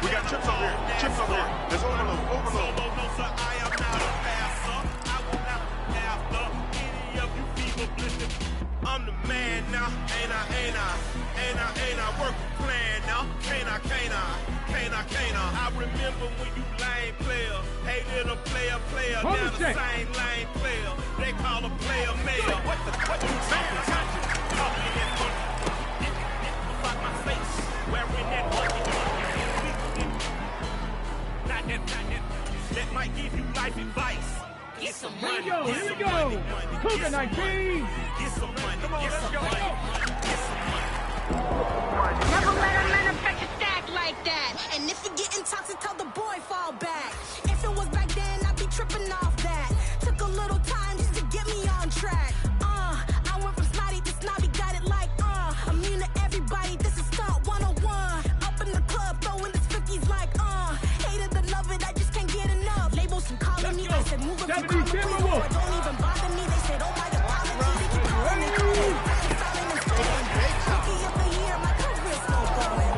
We got chips over here. Chips over here. There's overload. Overload. No, sir, I am not a passer. I will not after any of you people blitzing. I'm the man now. Ain't I work a plan now. Can't I? I remember when you lame player. Hey, little player. Now the same lame player. They call a player mayor. What you talking that monkey? Fuck my face. Wearing that monkey. Not that. That might give you life advice. Get some money. Here we go. Cougar 19. Get some money. Get some money. Get some money. Never let a manufacture stack like that. And if you're getting toxic, tell the boy fall back. If it was back then, I'd be tripping off that. Took a little time just to get me on track. I went from snotty to snobby, got it like immune to everybody. This is stunt 101. Up in the club, throwing the 50s like hated to love it, I just can't get enough. Labels some calling me, they said move if you call me, please. Don't even bother me. They said oh my apology. They keep calling and calling. Rookie of the year, my career's still going.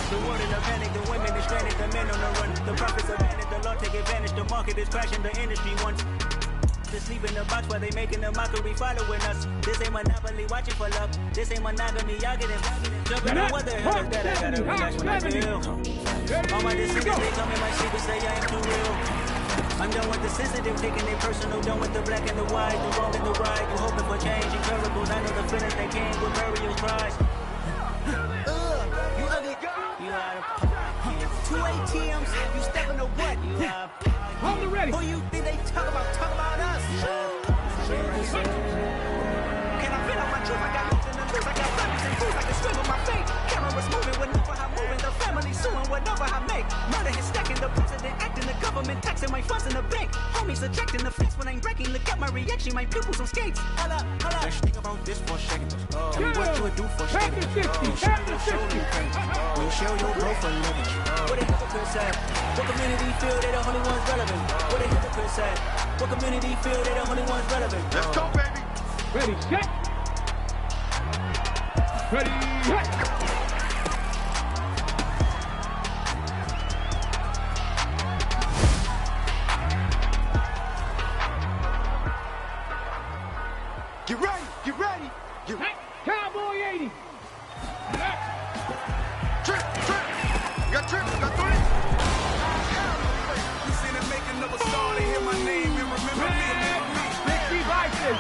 The world in a panic, the women is stranded, the men on the run. The profits are vanished, the law take advantage. The market is crashing, the industry wants to sleep in the box while they making a mockery following us. This ain't monopoly, watching for love. This ain't monogamy, y'all getting jumping on what the hell is that? I gotta relax when I feel. All my decisions, they tell me my secrets, say I am too real. I'm done with the sensitive, taking it personal. Done with the black and the white, the wrong and the right. You hoping for change, incurables. I know the feelings they came with burial cries. You ugly, you out of pocket. 2 ATMs, you stepping to what? You out of pocket. Hold it ready. Who you think they talk about us? Can I fit on my truth? I got nothing to lose. I got weapons and fools. I can swim with my fate. Cameras moving whenever I'm moving. The family suing whatever I make. Murder is stacking. The president acting. The government taxing my funds in the bank. Homies ejecting the fence when I'm breaking. Look at my reaction. My pupils on skates. Hold up. Let's think about this for a second. Tell me what you would do for a second. We'll show your bro for a living. What a hypocrite said. What community feel they the only ones relevant? What a hypocrite said. What community feel they the only ones relevant? Let's go, baby. Ready, set. Ready, set. Get ready. Cowboy 80. Trip. You got trips, you got three. You seen it making of a star, they hear my name and remember me. 60 vices.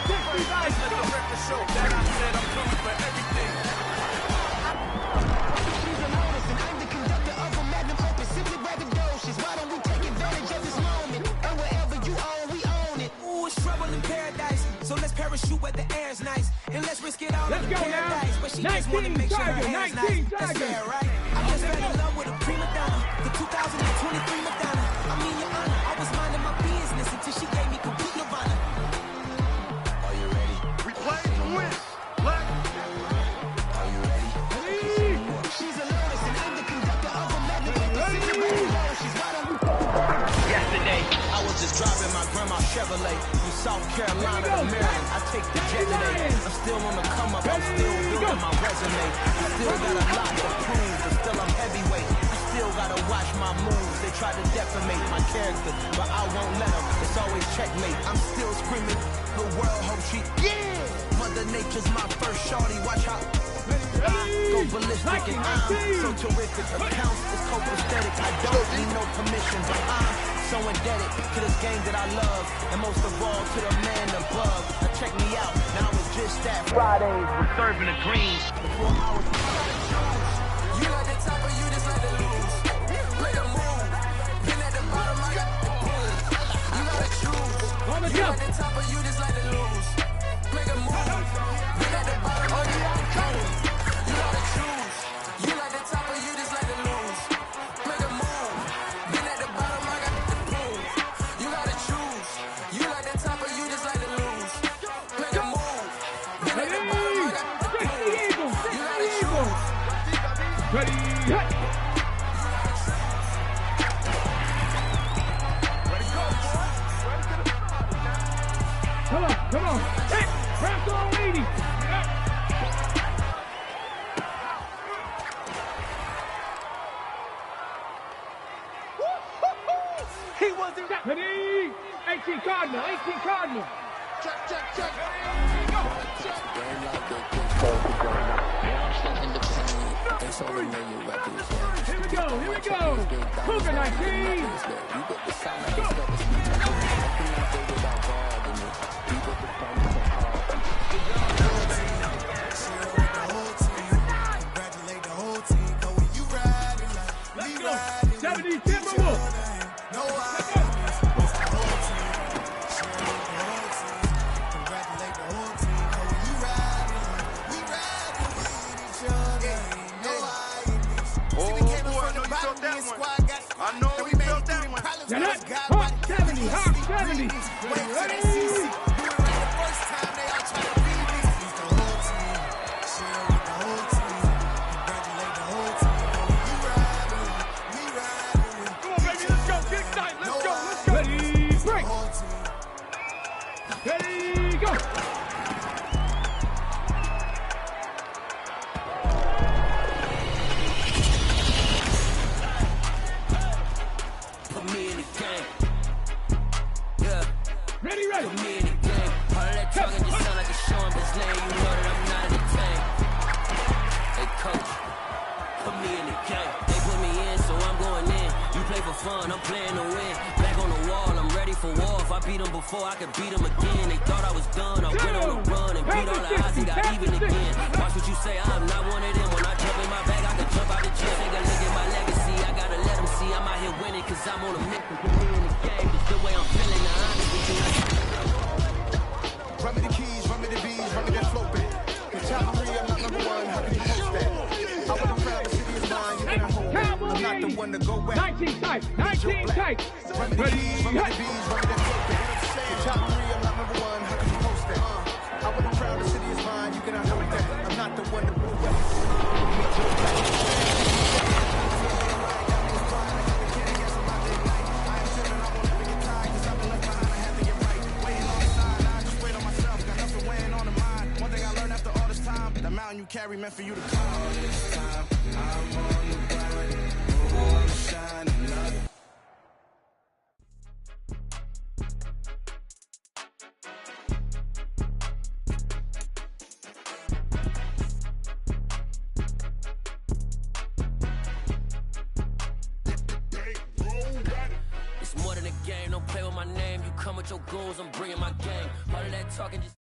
Let the record show that I said I'm coming for everything. She's an artist and I'm the conductor of a magnum opus. Simply braggadocious. Why don't we take advantage of this moment? And wherever you own, we own it. Ooh, it's trouble in paradise. So let's parachute where the air's nice. And let's risk it all in paradise. But she just wanna make sure her hair's nice. That's fair, right? I just fell in love with a prima donna. The 2023 Madonna. I mean, your honor, I was minding my business until she gave me complete nirvana. Are you ready? We play to win. Black. Are you ready? She's a lotus and I'm the conductor of a magnum opus. She's right on. Yesterday, I was just driving my grandma's Chevrolet from South Carolina to Maryland. I take the jet today. I'm still on the come up. I'm still building my resume. I still got a lot to prove, but still I'm heavyweight. I still gotta watch my moves. They try to defamate my character, but I won't let them. It's always checkmate. I'm still screaming. The world hope she. Yeah. Mother Nature's my first shorty. Watch how. Go ballistic and I'm so terrific. Accounts is copacetic. I don't need no permission, but I'm so indebted to this game that I love, and most of all to the man above. Now check me out. Now I was just at Fridays with serving the greens. Before I was. You like the top or you just like to lose? Play the move. Been at the bottom, I got the boom. You gotta choose. You like the top or you just like to lose? Play the move. Been at the bottom, I got the boom. You gotta choose. You like the top or you just like to lose? Play the move. Been Ready, hit. Come on, come on. Hit. Press on 80. He wasn't that. Ready. 18 Cardinal, 18 Cardinal. Check. Here we go. Cougar 19. Let's go. 70 Timberwolves. I know we felt that one. Hawk 70, Hawk 70. Ready? Come on, baby, let's go. Get tight. Let's go. Ready, break. Ready, go. Put me in the game. Yeah. Ready. Put me in the game. All of that talking just sound like a show in his lane. You know that I'm not in the tank. Hey, coach, put me in the game. They put me in, so I'm going in. You play for fun, I'm playing to win. Back on the wall, I'm ready for war. If I beat them before, I could beat them again. They thought I was done. I went on the run and beat all the odds and got even again. Watch what you say, I'm not one of them. When I jump in my bag, I can jump out the gym. Take a look at my legacy. I gotta let them see I'm out here winning, cause I'm on a mission. Put me in the game, just the way I'm feeling. Now, honestly, Run me the keys, run me the bees, run me that flow back. The top 3, I'm not number 1, how can you post that? I want to proud the city is mine, you can hold that. I'm not the one to go back. 19 tight, 19 tight. Run me the keys, run me the bees, run me that flow back. The top 3, I'm not number 1, how can you post that? I want to proud the city is mine, you can hold that. I'm not the one to go back. You carry meant for you to come. All this time, I'm on the grind. Oh, I'm shining up. it's more than a game. Don't play with my name. You come with your goons, I'm bringing my game. All of that talking just